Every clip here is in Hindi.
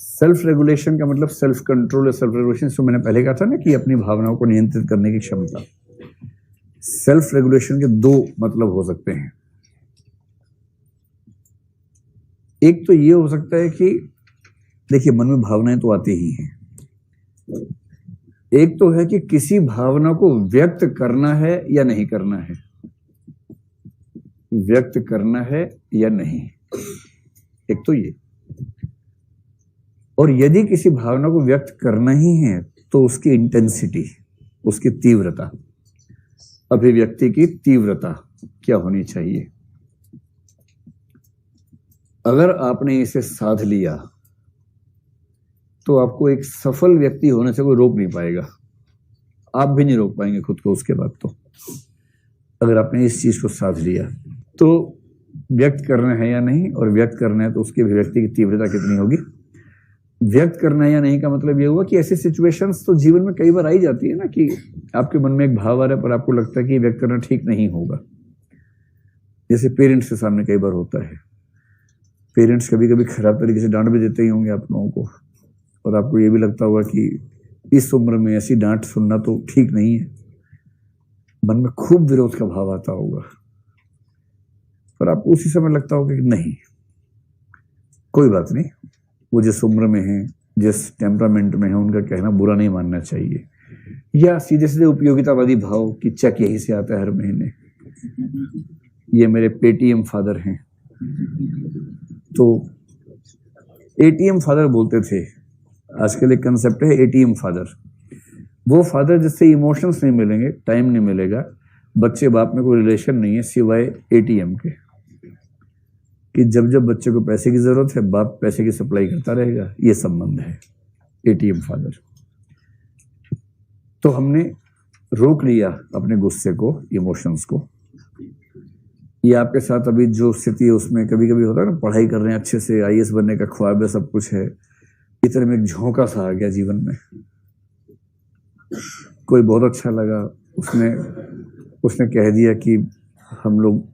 सेल्फ रेगुलेशन का मतलब सेल्फ कंट्रोल या सेल्फ रेगुलेशन, जो मैंने पहले कहा था ना कि अपनी भावनाओं को नियंत्रित करने की क्षमता। सेल्फ रेगुलेशन के दो मतलब हो सकते हैं। एक तो ये हो सकता है कि देखिए मन में भावनाएं तो आती ही हैं, एक तो है कि किसी भावना को व्यक्त करना है या नहीं करना है, व्यक्त करना है या नहीं, एक तो ये। और यदि किसी भावना को व्यक्त करना ही है तो उसकी इंटेंसिटी, उसकी तीव्रता, अभिव्यक्ति की तीव्रता क्या होनी चाहिए। अगर आपने इसे साध लिया तो आपको एक सफल व्यक्ति होने से कोई रोक नहीं पाएगा, आप भी नहीं रोक पाएंगे खुद को उसके बाद। तो अगर आपने इस चीज को साध लिया तो व्यक्त करना है या नहीं, और व्यक्त करना है तो उसकी अभिव्यक्ति की तीव्रता कितनी होगी। व्यक्त करना है या नहीं का मतलब ये हुआ कि ऐसी सिचुएशंस तो जीवन में कई बार आई जाती है ना कि आपके मन में एक भाव आ रहा है पर आपको लगता है कि व्यक्त करना ठीक नहीं होगा। जैसे पेरेंट्स के सामने कई बार होता है, पेरेंट्स कभी कभी खराब तरीके से डांट भी देते ही होंगे आप लोगों को, और आपको ये भी लगता होगा कि इस उम्र में ऐसी डांट सुनना तो ठीक नहीं है, मन में खूब विरोध का भाव आता होगा, पर आपको उसी समय लगता होगा कि नहीं कोई बात नहीं, वो जिस उम्र में है, जिस टेम्परामेंट में है, उनका कहना बुरा नहीं मानना चाहिए। या सीधे सीधे उपयोगितावादी भाव कि चेक यहीं से आता है हर महीने, ये मेरे पेटीएम फादर हैं, तो एटीएम फादर बोलते थे, आजकल एक कंसेप्ट है एटीएम फादर। वो फादर जिससे इमोशंस नहीं मिलेंगे, टाइम नहीं मिलेगा, बच्चे बाप में कोई रिलेशन नहीं है सिवाय एटीएम के, कि जब जब बच्चे को पैसे की जरूरत है बाप पैसे की सप्लाई करता रहेगा, ये संबंध है एटीएम फादर। तो हमने रोक लिया अपने गुस्से को, इमोशंस को। ये आपके साथ अभी जो स्थिति है उसमें कभी कभी होता है ना, पढ़ाई कर रहे हैं अच्छे से, आईएएस बनने का ख्वाब है, सब कुछ है, इतने में एक झोंका सा आ गया जीवन में, कोई बहुत अच्छा लगा, उसने कह दिया कि हम लोग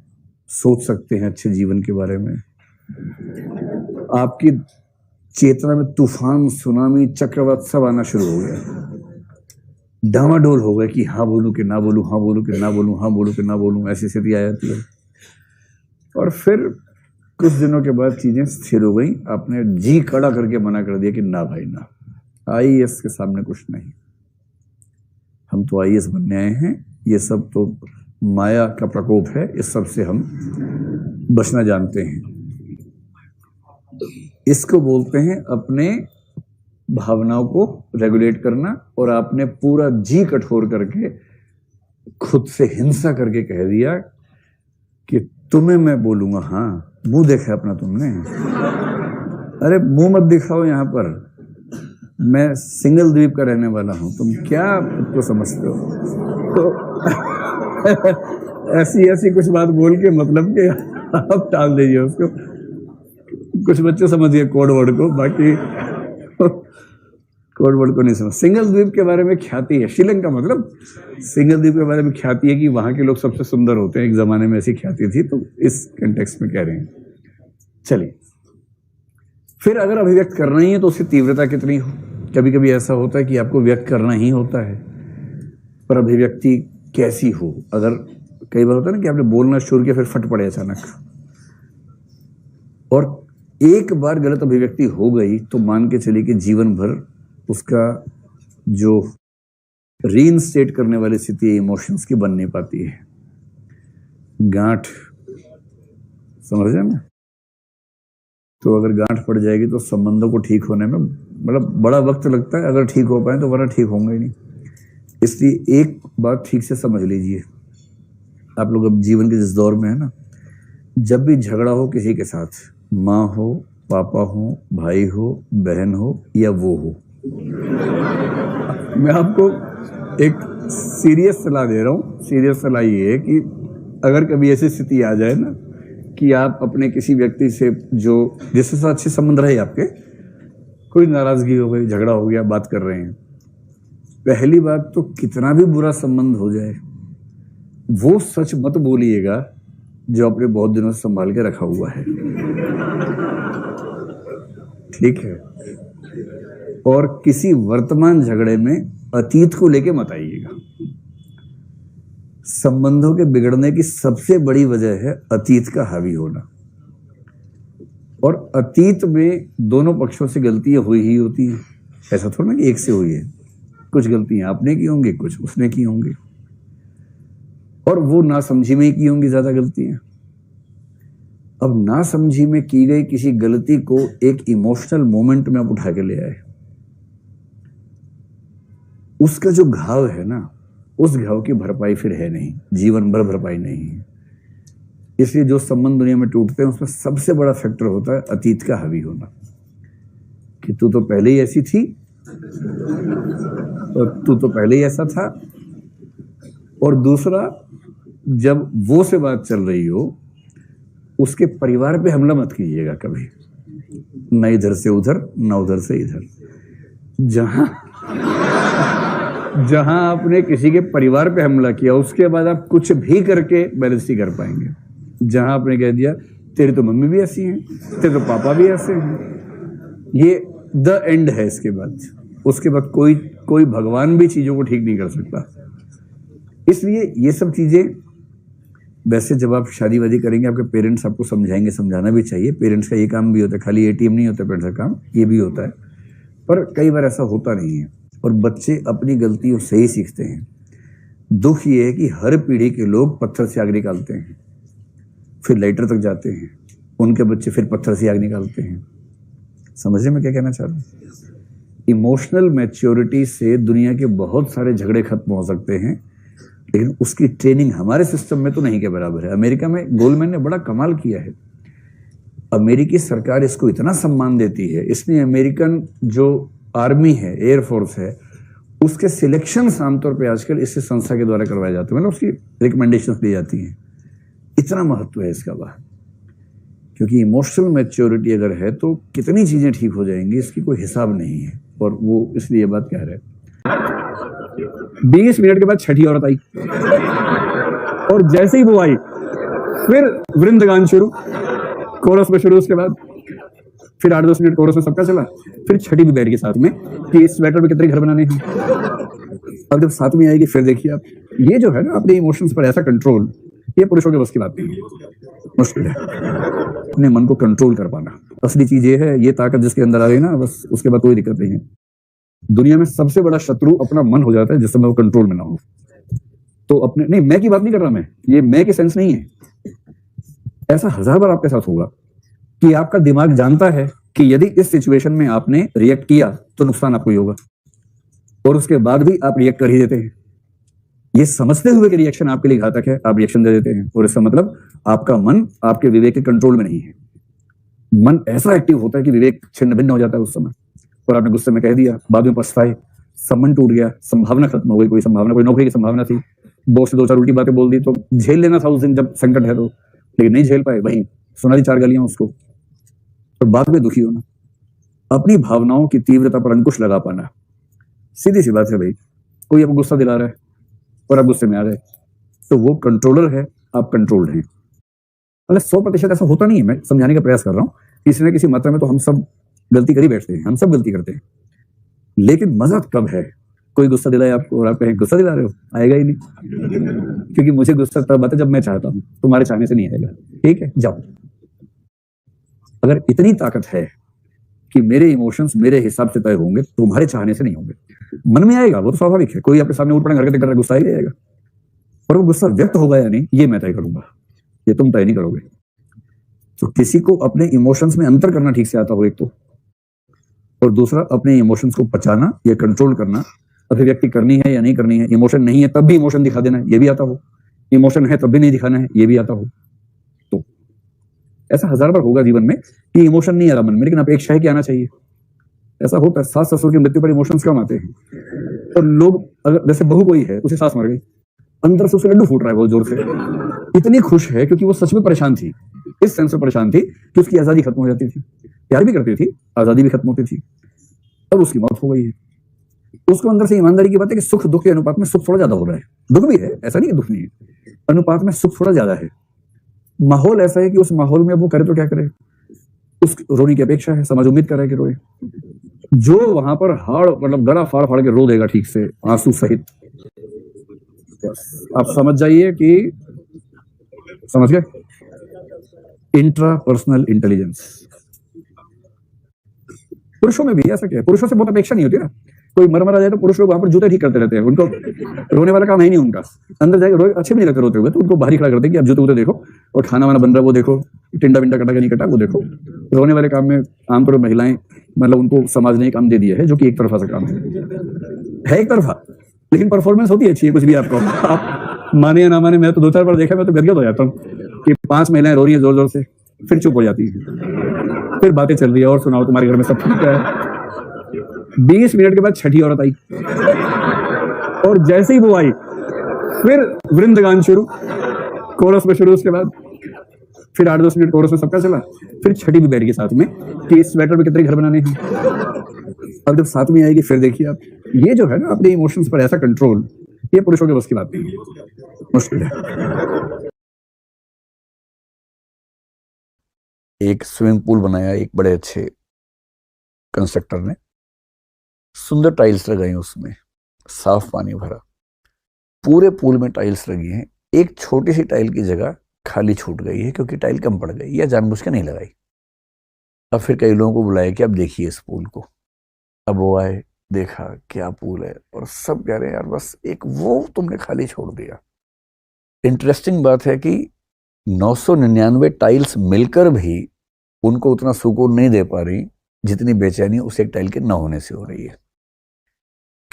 सोच सकते हैं अच्छे जीवन के बारे में। आपकी चेतना में तूफान, सुनामी, चक्रवात सब आना शुरू हो गया, डामाडोल हो गया कि हाँ बोलूं कि ना बोलूं, हाँ बोलूं कि ना बोलूं, हाँ बोलूं कि ना बोलूं, ऐसी स्थिति आ जाती है। और फिर कुछ दिनों के बाद चीजें स्थिर हो गई, आपने जी खड़ा करके मना कर दिया कि ना भाई ना, आईएएस के सामने कुछ नहीं, हम तो आईएएस बनने आए हैं, ये सब तो माया का प्रकोप है, इस सब से हम बचना जानते हैं। इसको बोलते हैं अपने भावनाओं को रेगुलेट करना। और आपने पूरा जी कठोर करके खुद से हिंसा करके कह दिया कि तुम्हें मैं बोलूंगा, हाँ मुंह देखा अपना तुमने, अरे मुंह मत दिखाओ, यहाँ पर मैं सिंगल द्वीप का रहने वाला हूं, तुम क्या खुद को समझते हो। तो ऐसी कुछ बात बोल के मतलब कि आप टाल दीजिए उसको। कुछ बच्चे समझिए कोड वर्ड को, बाकी कोड वर्ड को नहीं समझ। सिंगल द्वीप के बारे में ख्याति है, श्रीलंका मतलब सिंगल द्वीप के बारे में ख्याति है कि वहां के लोग सबसे सुंदर होते हैं, एक जमाने में ऐसी ख्याति थी, तो इस कंटेक्स्ट में कह रहे हैं। चलिए, फिर अगर अभिव्यक्त करना ही है तो उसकी तीव्रता कितनी हो। कभी कभी ऐसा होता है कि आपको व्यक्त करना ही होता है, पर अभिव्यक्ति कैसी हो। अगर कई बार होता है ना कि आपने बोलना शुरू किया फिर फट पड़े अचानक, और एक बार गलत अभिव्यक्ति हो गई तो मान के चलिए कि जीवन भर उसका जो रीइंस्टेट करने वाली स्थिति है इमोशंस की बन नहीं पाती है। गांठ, समझ रहे ना, तो अगर गांठ पड़ जाएगी तो संबंधों को ठीक होने में मतलब बड़ा वक्त लगता है, अगर ठीक हो पाए तो वरना ठीक होंगे ही नहीं। इसलिए एक बात ठीक से समझ लीजिए, आप लोग अब जीवन के जिस दौर में है ना, जब भी झगड़ा हो किसी के साथ, माँ हो, पापा हो, भाई हो, बहन हो या वो हो, मैं आपको एक सीरियस सलाह दे रहा हूँ। सीरियस सलाह ये है कि अगर कभी ऐसी स्थिति आ जाए ना कि आप अपने किसी व्यक्ति से जो जिसके साथ अच्छे संबंध रहे आपके, कोई नाराजगी हो गई, झगड़ा हो गया, बात कर रहे हैं, पहली बात तो कितना भी बुरा संबंध हो जाए वो सच मत बोलिएगा जो आपने बहुत दिनों से संभाल के रखा हुआ है, ठीक है। और किसी वर्तमान झगड़े में अतीत को लेके मत आइएगा। संबंधों के बिगड़ने की सबसे बड़ी वजह है अतीत का हावी होना, और अतीत में दोनों पक्षों से गलतियां हुई ही होती हैं। ऐसा थोड़ा ना कि एक से हुई है, कुछ गलतियां आपने की होंगी, कुछ उसने की होंगी, और वो नासमझी में ही की होंगी ज्यादा गलतियां। अब नासमझी में की गई किसी गलती को एक इमोशनल मोमेंट में आप उठा के ले आए, उसका जो घाव है ना, उस घाव की भरपाई फिर है नहीं, जीवन भर भरपाई नहीं है। इसलिए जो संबंध दुनिया में टूटते हैं उसमें सबसे बड़ा फैक्टर होता है अतीत का हावी होना, कि तू तो पहले ही ऐसी थी, और तू तो पहले ही ऐसा था। और दूसरा, जब वो से बात चल रही हो, उसके परिवार पे हमला मत कीजिएगा कभी, ना इधर से उधर, ना उधर से इधर। जहां आपने किसी के परिवार पे हमला किया, उसके बाद आप कुछ भी करके बैलेंस नहीं कर पाएंगे। जहां आपने कह दिया तेरी तो मम्मी भी ऐसी है, तेरे तो पापा भी ऐसे हैं, ये द एंड है। इसके बाद उसके बाद कोई भगवान भी चीजों को ठीक नहीं कर सकता। इसलिए ये सब चीजें, वैसे जब आप शादी वादी करेंगे, आपके पेरेंट्स आपको समझाएंगे, समझाना भी चाहिए। पेरेंट्स का ये काम भी होता है, खाली एटीएम नहीं होता पेरेंट्स का काम, ये भी होता है, पर कई बार ऐसा होता नहीं है, और बच्चे अपनी गलतियों से ही सीखते हैं। दुख ये है कि हर पीढ़ी के लोग पत्थर से आग निकालते हैं, फिर लाइटर तक जाते हैं, उनके बच्चे फिर पत्थर से आग निकालते हैं। समझने में क्या कहना चाह रहा हूं? इमोशनल मैच्योरिटी से दुनिया के बहुत सारे झगड़े खत्म हो सकते हैं, लेकिन उसकी ट्रेनिंग हमारे सिस्टम में तो नहीं के बराबर है। अमेरिका में गोल्डमैन ने बड़ा कमाल किया है, अमेरिकी सरकार इसको इतना सम्मान देती है, इसने अमेरिकन जो आर्मी है, एयरफोर्स है, उसके सिलेक्शन आमतौर पे आजकल इससे संस्था के द्वारा करवाए जाते हैं, मतलब उसकी रिकमेंडेशंस दी जाती हैं। इतना महत्व है इसका बाहर, क्योंकि इमोशनल मैच्योरिटी अगर है तो कितनी चीजें ठीक हो जाएंगी, इसकी कोई हिसाब नहीं है। और वो इसलिए ये बात कह रहे हैं। 20 मिनट के बाद छठी औरत आई, और जैसे ही वो आई फिर वृंदगान शुरू, कोरस में शुरू, उसके बाद फिर 8-10 मिनट कोरस में सबका चला, फिर छठी भी बैठ गई साथ में कि इस स्वेटर में कितने घर बनाने हैं। अब जब साथ में आएगी फिर देखिए आप, ये जो है ना अपने इमोशंस पर ऐसा कंट्रोल, ये पुरुषों के बस की बात नहीं है, मुश्किल है अपने मन को कंट्रोल कर पाना। असली चीज ये है, ये ताकत जिसके अंदर आ गई ना, बस उसके बाद कोई दिक्कत नहीं है। दुनिया में सबसे बड़ा शत्रु अपना मन हो जाता है, जिस समय वो कंट्रोल में ना हो। तो अपने, नहीं मैं की बात नहीं कर रहा, मैं ये मैं के सेंस नहीं है, ऐसा 1000 बार आपके साथ होगा कि आपका दिमाग जानता है कि यदि इस सिचुएशन में आपने रिएक्ट किया तो नुकसान आपको ही होगा, और उसके बाद भी आप रिएक्ट कर ही देते हैं। ये समझते हुए कि रिएक्शन आपके लिए घातक है, आप रिएक्शन दे देते हैं, और इसका मतलब आपका मन आपके विवेक के कंट्रोल में नहीं है। मन ऐसा एक्टिव होता है कि विवेक छिन्न भिन्न हो जाता है उस समय, और आपने गुस्से में कह दिया, बाद में पछताए, संबंध टूट गया, संभावना खत्म हो गई। कोई संभावना, कोई नौकरी की संभावना थी, बॉस से 2-4 उल्टी बातें बोल दी, तो झेल लेना था उस दिन जब संकट है तो, लेकिन नहीं झेल पाए, वहीं सुना दी 4 गालियां उसको, तो बाद में दुखी होना। अपनी भावनाओं की तीव्रता पर अंकुश लगा पाना, सीधी सी बात है भाई। कोई आपको गुस्सा दिला रहा है और आप गुस्से में आ गए, तो वो कंट्रोलर है, आप कंट्रोल्ड हैं। मतलब 100% ऐसा होता नहीं है, मैं समझाने का प्रयास कर रहा हूँ। किसी न किसी मात्रा में तो हम सब गलती कर ही बैठते हैं, हम सब गलती करते हैं, लेकिन मजा कब है, कोई गुस्सा दिलाए आपको और आप कहें गुस्सा दिला रहे हो, आएगा ही नहीं, क्योंकि मुझे गुस्सा तब आता है जब मैं चाहता हूं, तुम्हारे चाहने से नहीं आएगा। ठीक है, जाओ। अगर इतनी ताकत है कि मेरे इमोशंस मेरे हिसाब से तय होंगे, तुम्हारे चाहने से नहीं होंगे। मन में आएगा, वो तो स्वाभाविक है, कोई आपके सामने उठ पड़े हरकतें कर रहा है, गुस्सा ही आएगा, और वो गुस्सा व्यक्त होगा या नहीं, ये मैं तय करूंगा, ये तुम तय नहीं करोगे। तो किसी को अपने इमोशंस में अंतर करना ठीक से आता हो एक तो, और दूसरा अपने इमोशंस को पचाना या कंट्रोल करना, अभिव्यक्ति करनी है या नहीं करनी है। इमोशन नहीं है तब भी इमोशन दिखा देना है, ये भी आता हो। इमोशन है तब भी नहीं दिखाना है, ये भी आता हो। तो ऐसा 1000 बार होगा जीवन में कि इमोशन नहीं आ रहा मन में, लेकिन अपेक्षा है कि आना चाहिए। ऐसा होता है, सास ससुर की मृत्यु पर इमोशंस कम आते हैं, और लोग, अगर जैसे बहू कोई है, उसे सास मर गई, अंदर से उसे लड्डू फूट रहा है बहुत जोर से, इतनी खुश है क्योंकि वो सच में परेशान थी, इस सेंस में परेशान थी कि उसकी आजादी खत्म हो जाती थी, प्यार भी करती थी, आजादी भी खत्म होती थी, अब उसकी मौत हो गई है। उसको अंदर से ईमानदारी की बात है कि सुख दुख के अनुपात में सुख थोड़ा ज्यादा हो रहा है, दुख भी है, ऐसा नहीं है दुख नहीं है, अनुपात में सुख थोड़ा ज्यादा है। माहौल ऐसा है कि उस माहौल में वो करे तो क्या करे, उस रोने की अपेक्षा है, समाज उम्मीद कर रहा है कि रोए। जो वहां पर हाड़ मतलब गला फाड़ फाड़ के रो देगा ठीक से आंसू सहित, आप समझ जाइए कि समझ गए इंट्रा पर्सनल इंटेलिजेंस। पुरुषों में भी ऐसा क्या है, पुरुषों से बहुत अपेक्षा नहीं होती ना। कोई मर मरा जाए तो पुरुष लोग वहां पर जूते ठीक करते रहते हैं, उनको रोने वाला काम है ही नहीं उनका। अंदर जाके रोए अच्छे भी नहीं लगते रोते हुए, तो उनको बाहर ही खड़ा करते हैं कि आप जूते वूते देखो, और खाना वाना बन रहा है वो देखो, टिंडा विंडा कटा नहीं कटा वो देखो। रोने वाले काम में आमतौर पर महिलाएं मतलब उनको समाज ने काम दे दिया है, जो कि एक तरफा सा काम है एक तरफा, लेकिन परफॉर्मेंस होती है अच्छी है कुछ भी आपको। आप माने या ना माने, मैं तो 2-4 बार देखा, मैं तो गदगद हो जाता हूँ कि 5 महिलाएं रो रही हैं जोर जोर से, फिर चुप हो जाती है, फिर बातें चल रही है, और सुनाओ तुम्हारे घर में सब ठीक है। 20 मिनट के बाद छठी औरत आई, और जैसे ही वो आई फिर वृंदगान शुरू, कोरस में शुरू, उसके बाद फिर 8-10 मिनट कोरस में सबका चला, फिर छठी भी बैठ गई साथ में कि इस स्वेटर में कितने घर बनाने हैं। अब जब साथ में आएगी फिर देखिए आप, ये जो है ना अपने इमोशंस पर ऐसा कंट्रोल, ये पुरुषों के बस की बात नहीं है, मुश्किल है। एक स्विमिंग पूल बनाया एक बड़े अच्छे कंस्ट्रक्टर ने, सुंदर टाइल्स लगाई उसमें, साफ पानी भरा, पूरे पूल में टाइल्स लगी हैं, एक छोटी सी टाइल की जगह खाली छूट गई है क्योंकि टाइल कम पड़ गई या जानबूझ के नहीं लगाई। अब फिर कई लोगों को बुलाया कि अब देखिए इस पूल को। अब वो आए, देखा क्या पूल है, और सब कह रहे हैं यार बस एक वो तुमने खाली छोड़ दिया। इंटरेस्टिंग बात है कि 999 टाइल्स मिलकर भी उनको उतना सुकून नहीं दे पा रही जितनी बेचैनी उस एक टाइल के न होने से हो रही है।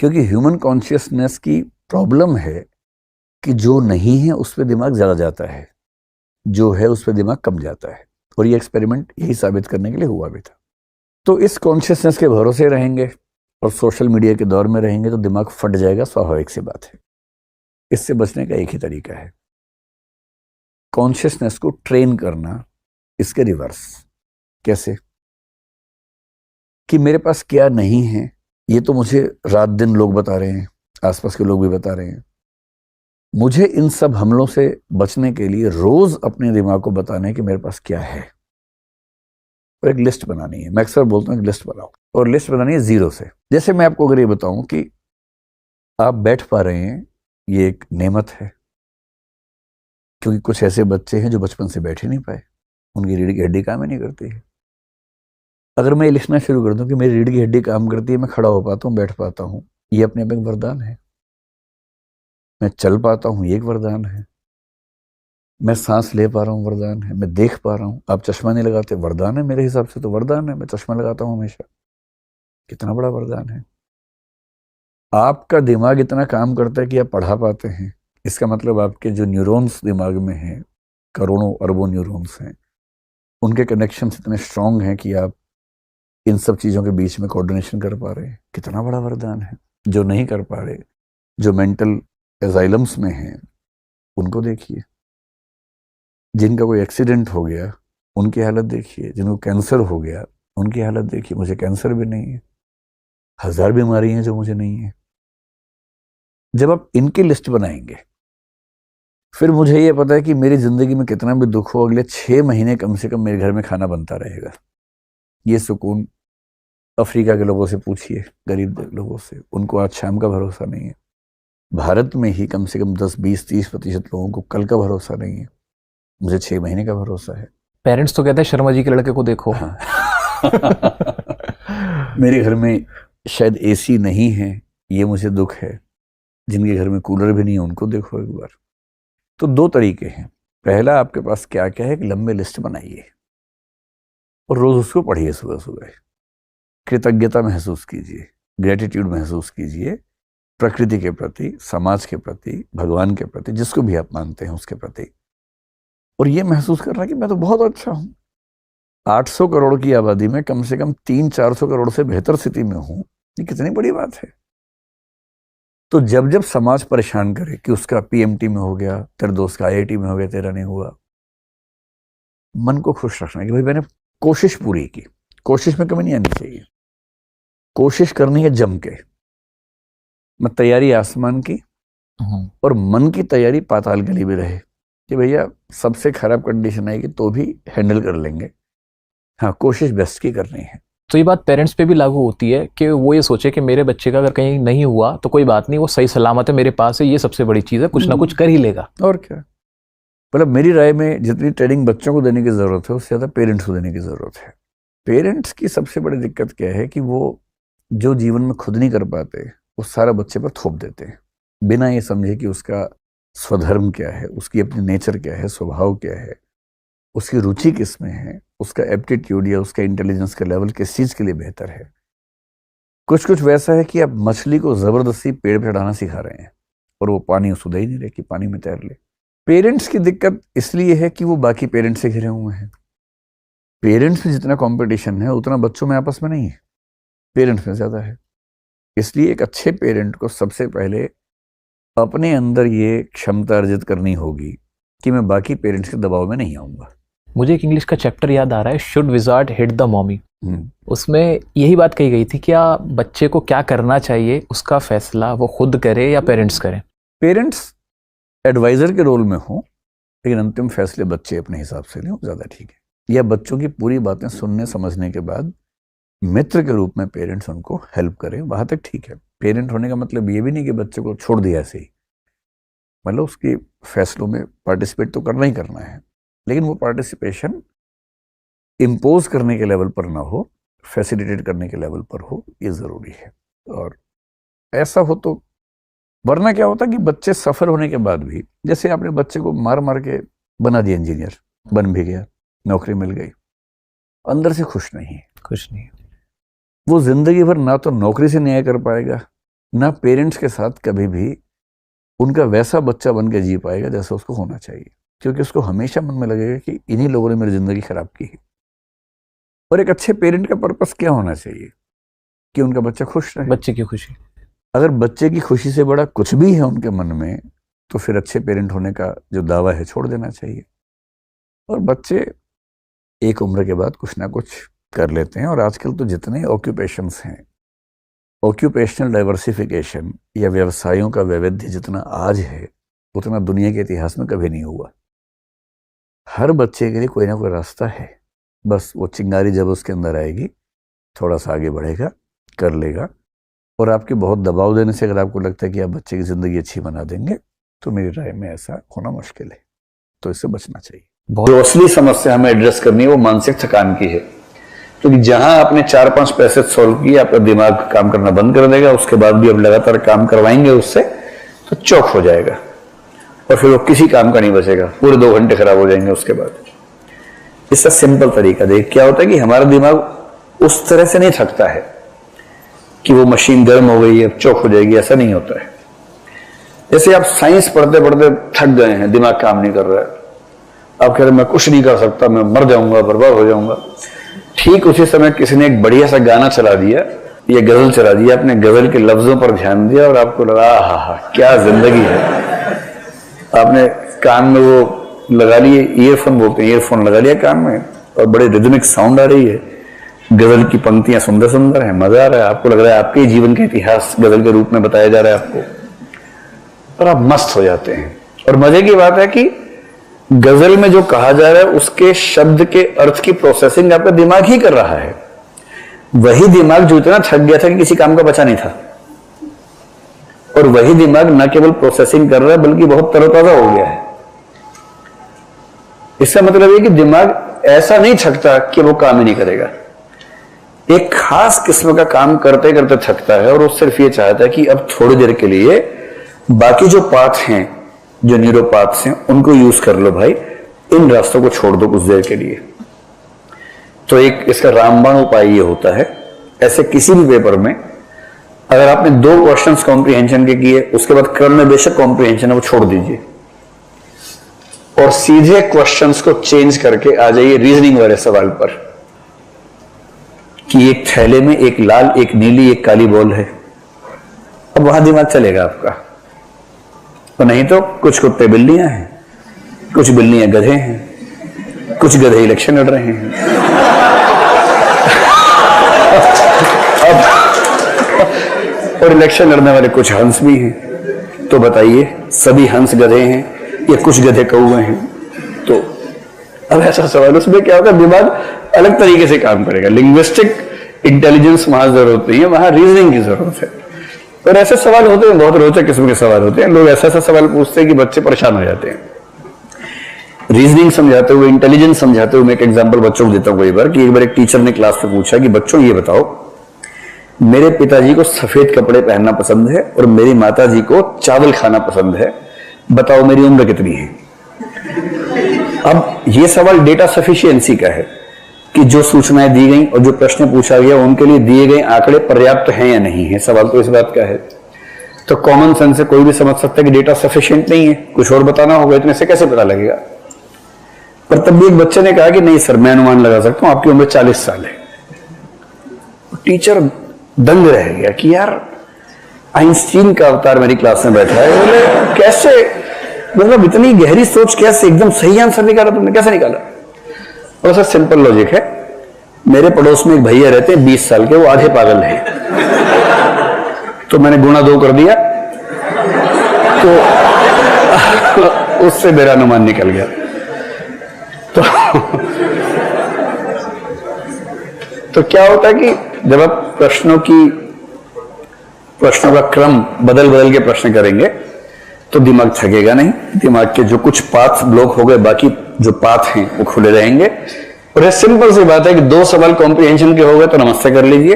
क्योंकि ह्यूमन कॉन्शियसनेस की प्रॉब्लम है कि जो नहीं है उस पर दिमाग ज्यादा जाता है, जो है उस पर दिमाग कम जाता है, और ये एक्सपेरिमेंट यही साबित करने के लिए हुआ भी था। तो इस कॉन्शियसनेस के भरोसे रहेंगे और सोशल मीडिया के दौर में रहेंगे तो दिमाग फट जाएगा, स्वाभाविक सी बात है। इससे बचने का एक ही तरीका है, कॉन्शियसनेस को ट्रेन करना, इसके रिवर्स। कैसे? कि मेरे पास क्या नहीं है ये तो मुझे रात दिन लोग बता रहे हैं, आसपास के लोग भी बता रहे हैं। मुझे इन सब हमलों से बचने के लिए रोज अपने दिमाग को बताना है कि मेरे पास क्या है, और एक लिस्ट बनानी है। मैं अक्सर बोलता हूँ कि लिस्ट बनाओ, और लिस्ट बनानी है जीरो से। जैसे मैं आपको अगर ये बताऊं कि आप बैठ पा रहे हैं, ये एक नेमत है, क्योंकि कुछ ऐसे बच्चे हैं जो बचपन से बैठ ही नहीं पाए, उनकी रीढ़ की हड्डी काम ही नहीं करती है। अगर मैं ये लिखना शुरू कर दूं कि मेरी रीढ़ की हड्डी काम करती है, मैं खड़ा हो पाता हूँ, बैठ पाता हूँ, ये अपने आप एक वरदान है। मैं चल पाता हूँ, ये एक वरदान है। मैं सांस ले पा रहा हूँ, वरदान है। मैं देख पा रहा हूँ, आप चश्मा नहीं लगाते, वरदान है। मेरे हिसाब से तो वरदान है, मैं चश्मा लगाता हूँ हमेशा, कितना बड़ा वरदान है। आपका दिमाग इतना काम करता है कि आप पढ़ा पाते हैं, इसका मतलब आपके जो न्यूरॉन्स दिमाग में हैं, करोड़ों अरबों न्यूरॉन्स हैं, उनके कनेक्शन इतने स्ट्रांग हैं कि आप इन सब चीज़ों के बीच में कोऑर्डिनेशन कर पा रहे हैं, कितना बड़ा वरदान है। जो नहीं कर पा रहे, जो मेंटल एजाइलम्स में हैं, उनको देखिए। जिनका कोई एक्सीडेंट हो गया उनकी हालत देखिए, जिनको कैंसर हो गया उनकी हालत देखिए। मुझे कैंसर भी नहीं है, 1000 बीमारी हैं जो मुझे नहीं है। जब आप इनकी लिस्ट बनाएंगे, फिर मुझे ये पता है कि मेरी जिंदगी में कितना भी दुख हो, अगले 6 महीने कम से कम मेरे घर में खाना बनता रहेगा। ये सुकून अफ्रीका के लोगों से पूछिए, गरीब लोगों से, उनको आज शाम का भरोसा नहीं है। भारत में ही कम से कम 10-20-30% लोगों को कल का भरोसा नहीं है। मुझे 6 महीने का भरोसा है। पेरेंट्स तो कहते हैं शर्मा जी के लड़के को देखो। हाँ। मेरे घर में शायद एसी नहीं है, ये मुझे दुख है। जिनके घर में कूलर भी नहीं है उनको देखो एक बार। तो 2 तरीके हैं। पहला, आपके पास क्या क्या है, एक लंबे लिस्ट बनाइए और रोज उसको पढ़िए सुबह सुबह। कृतज्ञता महसूस कीजिए, ग्रेटिट्यूड महसूस कीजिए, प्रकृति के प्रति, समाज के प्रति, भगवान के प्रति, जिसको भी आप मानते हैं उसके प्रति। और ये महसूस करना कि मैं तो बहुत अच्छा हूं। 800 करोड़ की आबादी में कम से कम 300-400 करोड़ से बेहतर स्थिति में हूं, ये कितनी बड़ी बात है। तो जब जब समाज परेशान करे कि उसका पीएमटी में हो गया, तेरे दोस्त का आईआईटी में हो गया, तेरा नहीं हुआ, मन को खुश रखना कि भाई मैंने कोशिश पूरी की। कोशिश में कमी नहीं आनी चाहिए, कोशिश करनी है जम के। मैं तैयारी आसमान की और मन की तैयारी पाताल गली में रहे कि भैया सबसे खराब कंडीशन आएगी तो भी हैंडल कर लेंगे, हाँ, कोशिश बेस्ट की करनी है। तो ये बात पेरेंट्स पे भी लागू होती है कि वो ये सोचे कि मेरे बच्चे का अगर कहीं नहीं हुआ तो कोई बात नहीं, वो सही सलामत है, मेरे पास है, ये सबसे बड़ी चीज़ है, कुछ ना कुछ कर ही लेगा। और क्या, मतलब मेरी राय में जितनी ट्रेनिंग बच्चों को देने की ज़रूरत है उससे ज़्यादा पेरेंट्स को देने की ज़रूरत है। पेरेंट्स की सबसे बड़ी दिक्कत क्या है कि वो जो जीवन में खुद नहीं कर पाते वो सारा बच्चे पर थोप देते हैं, बिना ये समझे कि उसका स्वधर्म क्या है, उसकी अपनी नेचर क्या है, स्वभाव क्या है, उसकी रुचि किस में है, उसका एप्टीट्यूड या उसका इंटेलिजेंस का लेवल किस चीज़ के लिए बेहतर है। कुछ कुछ वैसा है कि आप मछली को ज़बरदस्ती पेड़ पे चढ़ाना सिखा रहे हैं और वो पानी उसको ही नहीं रहे कि पानी में तैर ले। पेरेंट्स की दिक्कत इसलिए है कि वो बाकी पेरेंट्स से घिरे हुए हैं। पेरेंट्स में जितना कंपटीशन है उतना बच्चों में आपस में नहीं है, पेरेंट्स में ज़्यादा है। इसलिए एक अच्छे पेरेंट को सबसे पहले अपने अंदर ये क्षमता अर्जित करनी होगी कि मैं बाकी पेरेंट्स के दबाव में नहीं आऊँगा। मुझे एक इंग्लिश का चैप्टर याद आ रहा है, should wizard hit the mommy. उसमें यही बात कही गई थी, क्या बच्चे को क्या करना चाहिए उसका फैसला वो खुद करे या पेरेंट्स करें? पेरेंट्स एडवाइजर के रोल में हो, लेकिन अंतिम फैसले बच्चे अपने हिसाब से लें, ज़्यादा ठीक है। या बच्चों की पूरी बातें सुनने समझने के बाद मित्र के रूप में पेरेंट्स उनको हेल्प करें, वहाँ तक ठीक है। पेरेंट होने का मतलब ये भी नहीं कि बच्चे को छोड़ दिया ऐसे ही, मतलब उसके फैसलों में पार्टिसिपेट तो करना ही करना है, लेकिन वो पार्टिसिपेशन इम्पोज करने के लेवल पर ना हो, फैसिलिटेट करने के लेवल पर हो, ये ज़रूरी है। और ऐसा हो तो, वरना क्या होता कि बच्चे सफर होने के बाद भी, जैसे आपने बच्चे को मार मार के बना दिया इंजीनियर, बन भी गया, नौकरी मिल गई, अंदर से खुश नहीं है, कुछ नहीं। वो जिंदगी भर ना तो नौकरी से न्याय कर पाएगा, ना पेरेंट्स के साथ कभी भी उनका वैसा बच्चा बन के जी पाएगा जैसा उसको होना चाहिए, क्योंकि उसको हमेशा मन में लगेगा कि इन्हीं लोगों ने मेरी जिंदगी खराब की है। और एक अच्छे पेरेंट का पर्पस क्या होना चाहिए कि उनका बच्चा खुश रहे, बच्चे की खुशी। अगर बच्चे की खुशी से बड़ा कुछ भी है उनके मन में, तो फिर अच्छे पेरेंट होने का जो दावा है छोड़ देना चाहिए। और बच्चे एक उम्र के बाद कुछ ना कुछ कर लेते हैं। और आजकल तो जितने ऑक्यूपेशंस हैं, ऑक्यूपेशनल डाइवर्सिफिकेशन या व्यवसायों का वैविध्य जितना आज है, उतना दुनिया के इतिहास में कभी नहीं हुआ। हर बच्चे के लिए कोई ना कोई रास्ता है, बस वो चिंगारी जब उसके अंदर आएगी, थोड़ा सा आगे बढ़ेगा, कर लेगा। और आपके बहुत दबाव देने से अगर आपको लगता है कि आप बच्चे की ज़िंदगी अच्छी बना देंगे, तो मेरी राय में ऐसा होना मुश्किल है, तो इससे बचना चाहिए। जो असली समस्या हमें एड्रेस करनी है वो मानसिक थकान की है, क्योंकि जहां आपने 4-5 पैसे सॉल्व किए, आपका दिमाग काम करना बंद कर देगा। उसके बाद भी अब लगातार काम करवाएंगे उससे, तो चौक हो जाएगा और फिर वो किसी काम का नहीं बचेगा, पूरे 2 घंटे खराब हो जाएंगे उसके बाद। इसका सिंपल तरीका देख, क्या होता है कि हमारा दिमाग उस तरह से नहीं थकता है कि वो मशीन गर्म हो गई अब चौक हो जाएगी, ऐसा नहीं होता है। जैसे आप साइंस पढ़ते पढ़ते थक गए हैं, दिमाग काम नहीं कर रहा है, आप कह रहे मैं कुछ नहीं कर सकता, मैं मर जाऊंगा, बर्बाद हो जाऊंगा। ठीक उसी समय किसी ने एक बढ़िया सा गाना चला दिया या गजल चला दिया, अपने गजल के लफ्जों पर ध्यान दिया और आपको लगा हा क्या जिंदगी है। आपने कान में वो लगा लिए, ईयरफोन बोलते हैं, ईयरफोन लगा लिया कान में और बड़े रिदमिक साउंड आ रही है, गजल की पंक्तियां सुंदर सुंदर है, मजा आ रहा है, आपको लग रहा है आपके जीवन का इतिहास गजल के रूप में बताया जा रहा है आपको, और आप मस्त हो जाते हैं। और मजे की बात है कि गजल में जो कहा जा रहा है उसके शब्द के अर्थ की प्रोसेसिंग आपका दिमाग ही कर रहा है। वही दिमाग जो इतना थक गया था कि किसी काम का बचा नहीं था, और वही दिमाग न केवल प्रोसेसिंग कर रहा है बल्कि बहुत तरोताजा हो गया है। इसका मतलब यह कि दिमाग ऐसा नहीं थकता कि वो काम ही नहीं करेगा, एक खास किस्म का काम करते करते थकता है और वो सिर्फ ये चाहता है कि अब थोड़ी देर के लिए बाकी जो पाथ हैं, जो न्यूरोपाथ्स हैं, उनको यूज कर लो भाई, इन रास्तों को छोड़ दो कुछ देर के लिए। तो एक इसका रामबाण उपाय ये होता है, ऐसे किसी भी पेपर में अगर आपने 2 क्वेश्चंस कॉम्प्रिहेंशन के किए, उसके बाद क्रम में बेशक कॉम्प्रिहेंशन है वो छोड़ दीजिए और सीधे क्वेश्चंस को चेंज करके आ जाइए रीजनिंग वाले सवाल पर कि एक थैले में एक लाल, एक नीली, एक काली बॉल है। अब वहां दिमाग चलेगा आपका। तो नहीं तो कुछ कुत्ते बिल्लियां हैं, कुछ बिल्लियां गधे हैं, कुछ गधे इलेक्शन लड़ रहे हैं। अब और इलेक्शन लड़ने वाले कुछ हंस भी हैं। तो बताइए, सभी हंस गधे हैं या कुछ गधे कौवे हैं? तो अब ऐसा सवाल, उसमें क्या होगा, दिमाग अलग तरीके से काम करेगा। लिंग्विस्टिक इंटेलिजेंस वहां जरूरत नहीं है, वहां रीजनिंग की जरूरत है। और ऐसे सवाल होते हैं, बहुत रोचक किस्म के सवाल होते हैं। लोग ऐसा ऐसा सवाल पूछते हैं कि बच्चे परेशान हो जाते हैं। रीजनिंग समझाते हुए, इंटेलिजेंस समझाते हुए मैं एक एग्जांपल बच्चों को देता हूं कई बार, कि एक बार एक टीचर ने क्लास में पूछा कि बच्चों ये बताओ, मेरे पिताजी को सफेद कपड़े पहनना पसंद है और मेरी माताजी को चावल खाना पसंद है, बताओ मेरी उम्र कितनी है। अब ये सवाल डेटा सफिशिएंसी का है कि जो सूचनाएं दी गई और जो प्रश्न पूछा गया उनके लिए दिए गए आंकड़े पर्याप्त हैं या नहीं है। सवाल तो इस बात का है। तो कॉमन सेंस से कोई भी समझ सकता है कि डेटा सफिशिएंट नहीं है, कुछ और बताना होगा, इतने से कैसे पता लगेगा। पर तब भी एक बच्चे ने कहा कि नहीं सर, मैं अनुमान लगा सकता हूं, आपकी उम्र 40 साल है। टीचर दंग रह गया कि यार आइंस्टीन का अवतार मेरी क्लास में बैठा है। बोले कैसे, मतलब इतनी गहरी सोच कैसे, एकदम सही आंसर निकाला तुमने, कैसे निकाला। और सर सिंपल लॉजिक है, मेरे पड़ोस में एक भैया रहते हैं 20 साल के, वो आधे पागल है, तो मैंने गुणा 2 कर दिया, तो उससे मेरा अनुमान निकल गया। तो क्या होता है कि जब आप प्रश्नों का क्रम बदल बदल के प्रश्न करेंगे तो दिमाग थकेगा नहीं। दिमाग के जो कुछ पाथ ब्लॉक हो गए, बाकी जो पाथ हैं वो खुले रहेंगे। और ये सिंपल सी बात है कि 2 सवाल कॉम्प्रिहेंशन के हो गए तो नमस्ते कर लीजिए,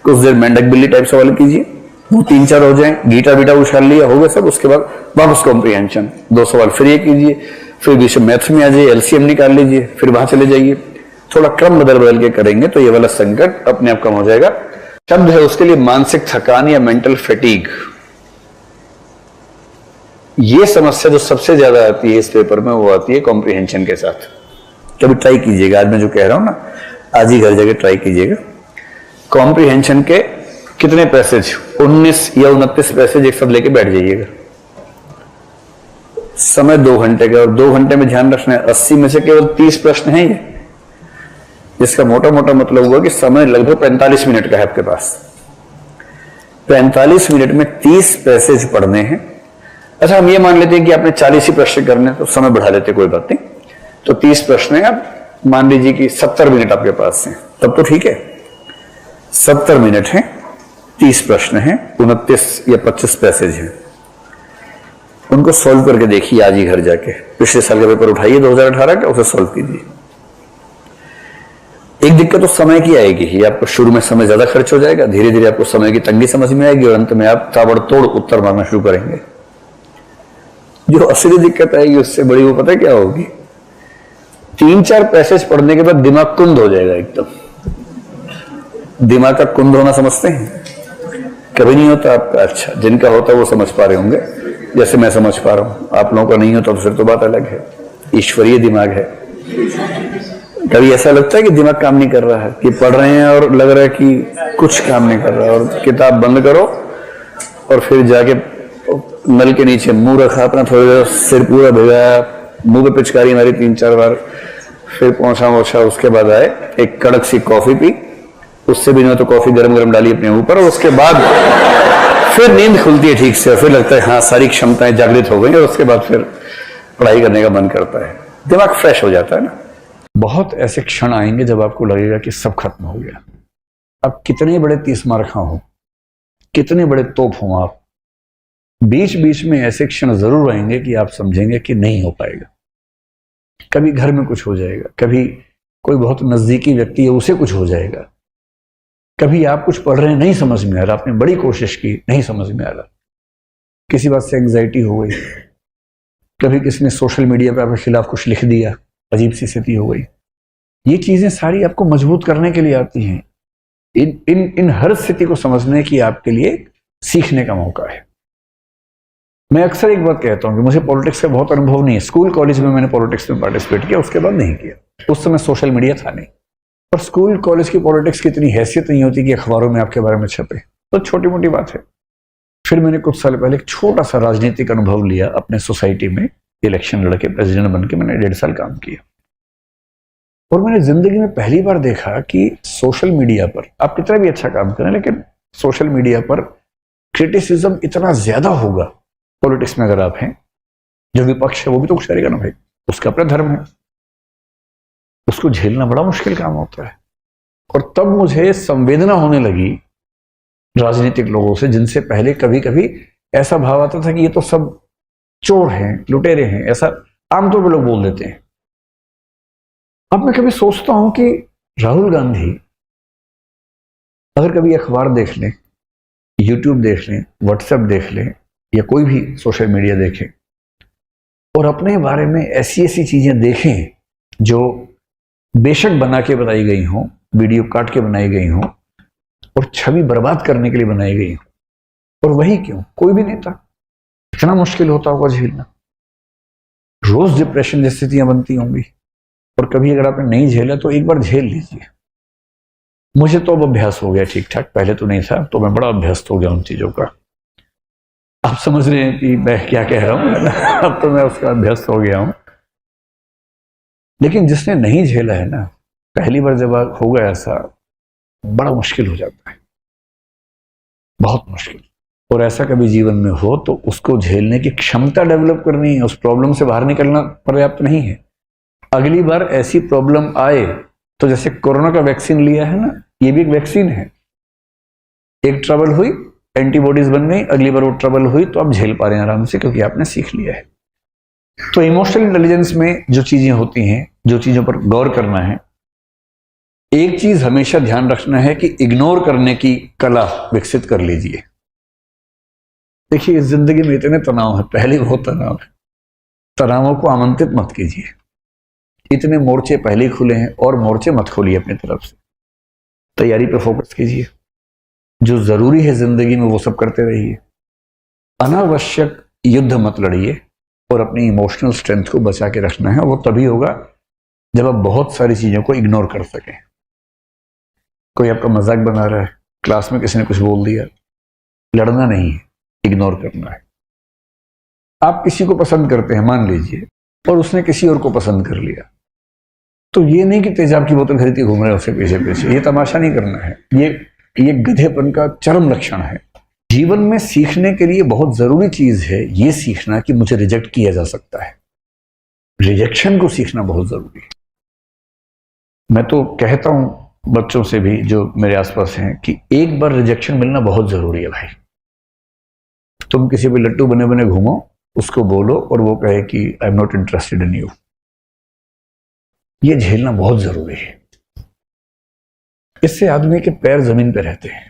कुछ देर मेंढक बिल्ली टाइप सवाल कीजिए, वो 3-4 हो जाए, गीटा बीटा उछाल लिया, हो गए सब, उसके बाद वापस कॉम्प्रिहेंशन, 2 सवाल फिर ये कीजिए, फिर बीच में मैथ्स में आ जाइए, एलसीएम निकाल लीजिए, फिर वहां चले जाइए। थोड़ा क्रम बदल बदल के करेंगे तो ये वाला संकट अपने आप कम हो जाएगा। शब्द है उसके लिए मानसिक थकान या मेंटल फैटीग। ये समस्या जो सबसे ज्यादा आती है इस पेपर में, वो आती है कॉम्प्रिहेंशन के साथ। कभी ट्राई कीजिएगा, आज मैं जो कह रहा हूं ना, आज ही घर जाके ट्राई कीजिएगा। कॉम्प्रिहेंशन के कितने पैसेज, 19 या 29 पैसेज एक साथ लेके बैठ जाइएगा। समय 2 घंटे का, और 2 घंटे में ध्यान रखना है 80 में से केवल 30 प्रश्न हैं ये, जिसका मोटा मोटा मतलब हुआ कि समय लगभग 45 मिनट का है आपके पास। 45 मिनट में 30 पैसेज पढ़ने हैं। अच्छा, हम ये मान लेते हैं कि आपने 40 ही प्रश्न करने, तो समय बढ़ा लेते, कोई बात नहीं। तो 30 प्रश्न है, आप मान लीजिए कि 70 मिनट आपके पास हैं, तब तो ठीक है। 70 मिनट है, 30 प्रश्न हैं, 29 या 25 पैसेज हैं। उनको सॉल्व करके देखिए आज ही घर जाके। पिछले साल का पेपर उठाइए 2018 का, उसे सॉल्व कीजिए। एक दिक्कत तो समय की आएगी ही, आपको शुरू में समय ज्यादा खर्च हो जाएगा, धीरे धीरे आपको समय की तंगी समझ में आएगी और अंत में आप ताबड़तोड़ उत्तर मांगना शुरू करेंगे। जो असली दिक्कत आएगी उससे बड़ी, वो पता है क्या होगी, 3-4 पैसेज पढ़ने के बाद दिमाग कुंद हो जाएगा एकदम। दिमाग का कुंद होना समझते हैं? कभी नहीं होता आपका। अच्छा, जिनका होता है वो समझ पा रहे होंगे, जैसे मैं समझ पा रहा हूं। आप लोगों का नहीं होता तो फिर तो बात अलग है, ईश्वरीय दिमाग है। कभी ऐसा लगता है कि दिमाग काम नहीं कर रहा है, कि पढ़ रहे हैं और लग रहा है कि कुछ काम नहीं कर रहा है, और किताब बंद करो और फिर जाके नल के नीचे मुंह रखा अपना, थोड़ी देर सिर पूरा भिगाया, मुंह पे पिचकारी मारी 3-4 बार, फिर पहुंचा, उसके बाद आए, एक कड़क सी कॉफी पी, उससे भी नहीं तो कॉफी गरम गरम डाली अपने ऊपर, और उसके बाद फिर नींद खुलती है ठीक से, और फिर लगता है हाँ सारी क्षमताएं जागृत हो गई, और उसके बाद फिर पढ़ाई करने का मन करता है, दिमाग फ्रेश हो जाता है ना। बहुत ऐसे क्षण आएंगे जब आपको लगेगा कि सब खत्म हो गया। अब कितने बड़े 30 मार्क हो, कितने बड़े तोप हो आप, बीच बीच में ऐसे क्षण जरूर आएंगे कि आप समझेंगे कि नहीं हो पाएगा। कभी घर में कुछ हो जाएगा, कभी कोई बहुत नजदीकी व्यक्ति है उसे कुछ हो जाएगा, कभी आप कुछ पढ़ रहे हैं नहीं समझ में आ रहा, आपने बड़ी कोशिश की नहीं समझ में आ रहा, किसी बात से एंग्जाइटी हो गई, कभी किसी ने सोशल मीडिया पर आपके खिलाफ कुछ लिख दिया, अजीब सी स्थिति हो गई। ये चीजें सारी आपको मजबूत करने के लिए आती हैं। इन हर स्थिति को समझने की आपके लिए सीखने का मौका है। मैं अक्सर एक बात कहता हूं कि मुझे पॉलिटिक्स का बहुत अनुभव नहीं है। स्कूल कॉलेज में मैंने पॉलिटिक्स में पार्टिसिपेट किया, उसके बाद नहीं किया। उस समय सोशल मीडिया था नहीं, और स्कूल कॉलेज की पॉलिटिक्स की इतनी हैसियत नहीं होती कि अखबारों में आपके बारे में छपे, तो छोटी मोटी बात है। फिर मैंने कुछ साल पहले एक छोटा सा राजनीतिक अनुभव लिया अपने सोसाइटी में, इलेक्शन लड़के प्रेसिडेंट बन के मैंने 1.5 साल काम किया, और मैंने जिंदगी में पहली बार देखा कि सोशल मीडिया पर आप कितना भी अच्छा काम करें, लेकिन सोशल मीडिया पर क्रिटिसिज्म इतना ज्यादा होगा। पॉलिटिक्स में अगर आप हैं, जो विपक्ष है वो भी तो कुछ करेगा ना भाई, उसका अपना धर्म है। उसको झेलना बड़ा मुश्किल काम होता है। और तब मुझे संवेदना होने लगी राजनीतिक लोगों से, जिनसे पहले कभी कभी ऐसा भाव आता था कि ये तो सब चोर हैं, लुटेरे हैं, ऐसा आमतौर पर लोग बोल देते हैं। अब मैं कभी सोचता हूं कि राहुल गांधी अगर कभी अखबार देख लें, यूट्यूब देख लें, व्हाट्सएप देख लें, या कोई भी सोशल मीडिया देखें और अपने बारे में ऐसी ऐसी चीजें देखें जो बेशक बना के बताई गई हों, वीडियो काट के बनाई गई हों और छवि बर्बाद करने के लिए बनाई गई हों, और वही क्यों, कोई भी नेता, इतना मुश्किल होता होगा झेलना। रोज डिप्रेशन जैसी स्थितियां बनती होंगी, और कभी अगर आपने नहीं झेला तो एक बार झेल लीजिए। मुझे तो अब अभ्यास हो गया ठीक ठाक, पहले तो नहीं था, तो मैं बड़ा अभ्यस्त हो गया उन चीजों का। आप समझ रहे हैं कि मैं क्या कह रहा हूं। अब तो मैं उसका अभ्यस्त हो गया हूं। लेकिन जिसने नहीं झेला है ना, पहली बार जब होगा ऐसा, बड़ा मुश्किल हो जाता है, बहुत मुश्किल। और ऐसा कभी जीवन में हो तो उसको झेलने की क्षमता डेवलप करनी है, उस प्रॉब्लम से बाहर निकलना पर्याप्त नहीं है। अगली बार ऐसी प्रॉब्लम आए तो जैसे कोरोना का वैक्सीन लिया है ना, ये भी एक वैक्सीन है। एक ट्रबल हुई, एंटीबॉडीज बन गई, अगली बार वो ट्रबल हुई तो आप झेल पा रहे हैं आराम से, क्योंकि आपने सीख लिया है। तो इमोशनल इंटेलिजेंस में जो चीजें होती हैं, जो चीजों पर गौर करना है, एक चीज हमेशा ध्यान रखना है कि इग्नोर करने की कला विकसित कर लीजिए। देखिए, इस जिंदगी में इतने तनाव है, पहले बहुत तनाव है, तनावों को आमंत्रित मत कीजिए। इतने मोर्चे पहले खुले हैं, और मोर्चे मत खोलिए अपनी तरफ से। तैयारी पे फोकस कीजिए, जो जरूरी है जिंदगी में वो सब करते रहिए। अनावश्यक युद्ध मत लड़िए, और अपनी इमोशनल स्ट्रेंथ को बचा के रखना है। वो तभी होगा जब आप बहुत सारी चीजों को इग्नोर कर सकें। कोई आपका मजाक बना रहा है, क्लास में किसी ने कुछ बोल दिया, लड़ना नहीं है, इग्नोर करना है। आप किसी को पसंद करते हैं मान लीजिए, और उसने किसी और को पसंद कर लिया, तो ये नहीं कि तेजाब की बोतल खरीदती घूम रहे हैं उसके पीछे पीछे, ये तमाशा नहीं करना है। ये गधेपन का चरम लक्षण है। जीवन में सीखने के लिए बहुत जरूरी चीज है ये सीखना कि मुझे रिजेक्ट किया जा सकता है। रिजेक्शन को सीखना बहुत जरूरी है। मैं तो कहता हूं बच्चों से भी जो मेरे आसपास हैं कि एक बार रिजेक्शन मिलना बहुत जरूरी है भाई। तुम किसी पे लट्टू बने बने घूमो, उसको बोलो और वो कहे कि I am not interested in you, ये झेलना बहुत जरूरी है। इससे आदमी के पैर जमीन पे रहते हैं।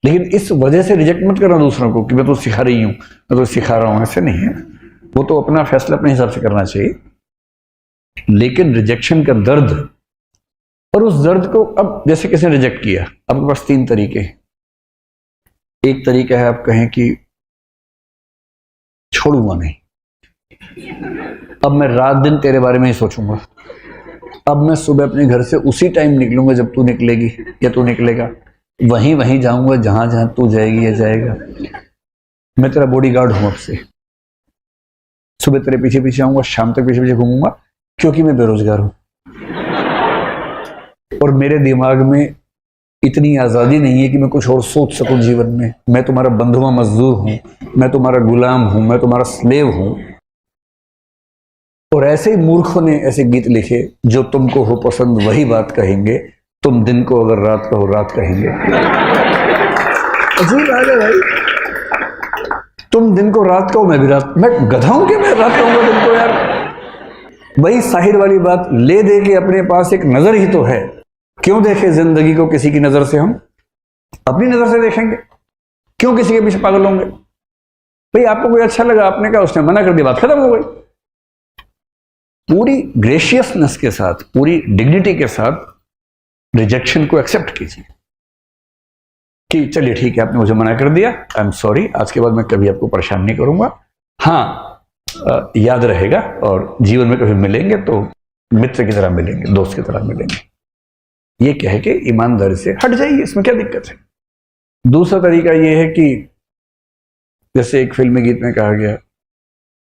लेकिन इस वजह से रिजेक्ट मत करना दूसरों को कि मैं तो सिखा रही हूं, मैं तो सिखा रहा हूं, ऐसे नहीं है। वो तो अपना फैसला अपने हिसाब से करना चाहिए। लेकिन रिजेक्शन का दर्द, और उस दर्द को, अब जैसे किसी ने रिजेक्ट किया, आपके पास 3 तरीके हैं। एक तरीका है आप कहें कि छोड़ूंगा नहीं, अब मैं रात दिन तेरे बारे में ही सोचूंगा, अब मैं सुबह अपने घर से उसी टाइम निकलूंगा जब तू निकलेगी या तू निकलेगा, वहीं जाऊंगा जहां जहां तू जाएगी या जाएगा। मैं तेरा बॉडीगार्ड हूं, अब से सुबह तेरे पीछे पीछे आऊंगा, शाम तक पीछे पीछे घूमूंगा, क्योंकि मैं बेरोजगार हूं और मेरे दिमाग में इतनी आजादी नहीं है कि मैं कुछ और सोच सकूं जीवन में। मैं तुम्हारा बंधुआ मजदूर हूं, मैं तुम्हारा गुलाम हूं, मैं तुम्हारा स्लेव हूं। और ऐसे ही मूर्खों ने ऐसे गीत लिखे, जो तुमको हो पसंद वही बात कहेंगे, तुम दिन को अगर रात कहो रात कहेंगे। अजीब बात है भाई, तुम दिन को रात कहो मैं भी रात, मैं गधा हूं कि मैं रात कहूंगा दिन को यार। वही साहिर वाली बात, ले दे के अपने पास एक नजर ही तो है, क्यों देखे जिंदगी को किसी की नजर से, हम अपनी नजर से देखेंगे, क्यों किसी के पीछे पागल होंगे। भाई आपको कोई अच्छा लगा, आपने कहा, उसने मना कर दी, बात खत्म हो गई। पूरी ग्रेशियसनेस के साथ, पूरी डिग्निटी के साथ रिजेक्शन को एक्सेप्ट कीजिए कि चलिए ठीक है, आपने मुझे मना कर दिया, आई एम सॉरी, आज के बाद मैं कभी आपको परेशान नहीं करूंगा। हाँ, याद रहेगा, और जीवन में कभी मिलेंगे तो मित्र की तरह मिलेंगे, दोस्त की तरह मिलेंगे। ये कह के ईमानदारी से हट जाइए, इसमें क्या दिक्कत है। दूसरा तरीका ये है कि जैसे एक फिल्मी गीत में कहा गया,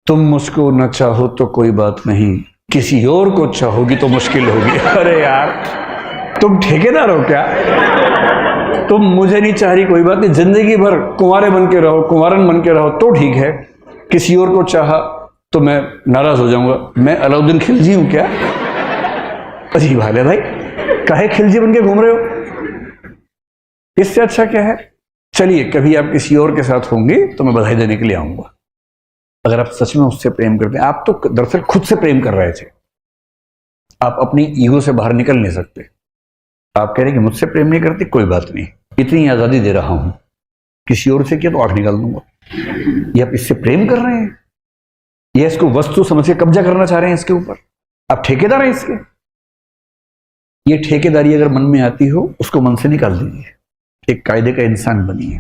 तुम मुझको न चाहो तो कोई बात नहीं, किसी और को चाहोगी तो मुश्किल होगी। अरे यार, तुम ठेकेदार हो क्या? तुम मुझे नहीं चाह रही, कोई बात नहीं, जिंदगी भर कुंवारे बन के रहो, कुंवारन बन के रहो तो ठीक है। किसी और को चाहा तो मैं नाराज हो जाऊंगा। मैं अलाउद्दीन खिलजी हूं क्या? अजीब हाल है भाई, काहे खिलजी बन के घूम रहे हो? इससे अच्छा क्या है? चलिए कभी आप किसी और के साथ होंगे तो मैं बधाई देने के लिए आऊंगा। अगर आप सच में उससे प्रेम करते हैं, आप तो दरअसल खुद से प्रेम कर रहे थे, आप अपनी ईगो से बाहर निकल नहीं सकते। आप कह रहे हैं कि मुझसे प्रेम नहीं करती, कोई बात नहीं, इतनी आजादी दे रहा हूं, किसी और से किया तो आंख निकाल दूंगा। ये आप इससे प्रेम कर रहे हैं, ये इसको वस्तु समझ के कब्जा करना चाह रहे हैं इसके ऊपर, आप ठेकेदार हैं इसके। ये ठेकेदारी अगर मन में आती हो, उसको मन से निकाल दीजिए, एक कायदे का इंसान बनिए।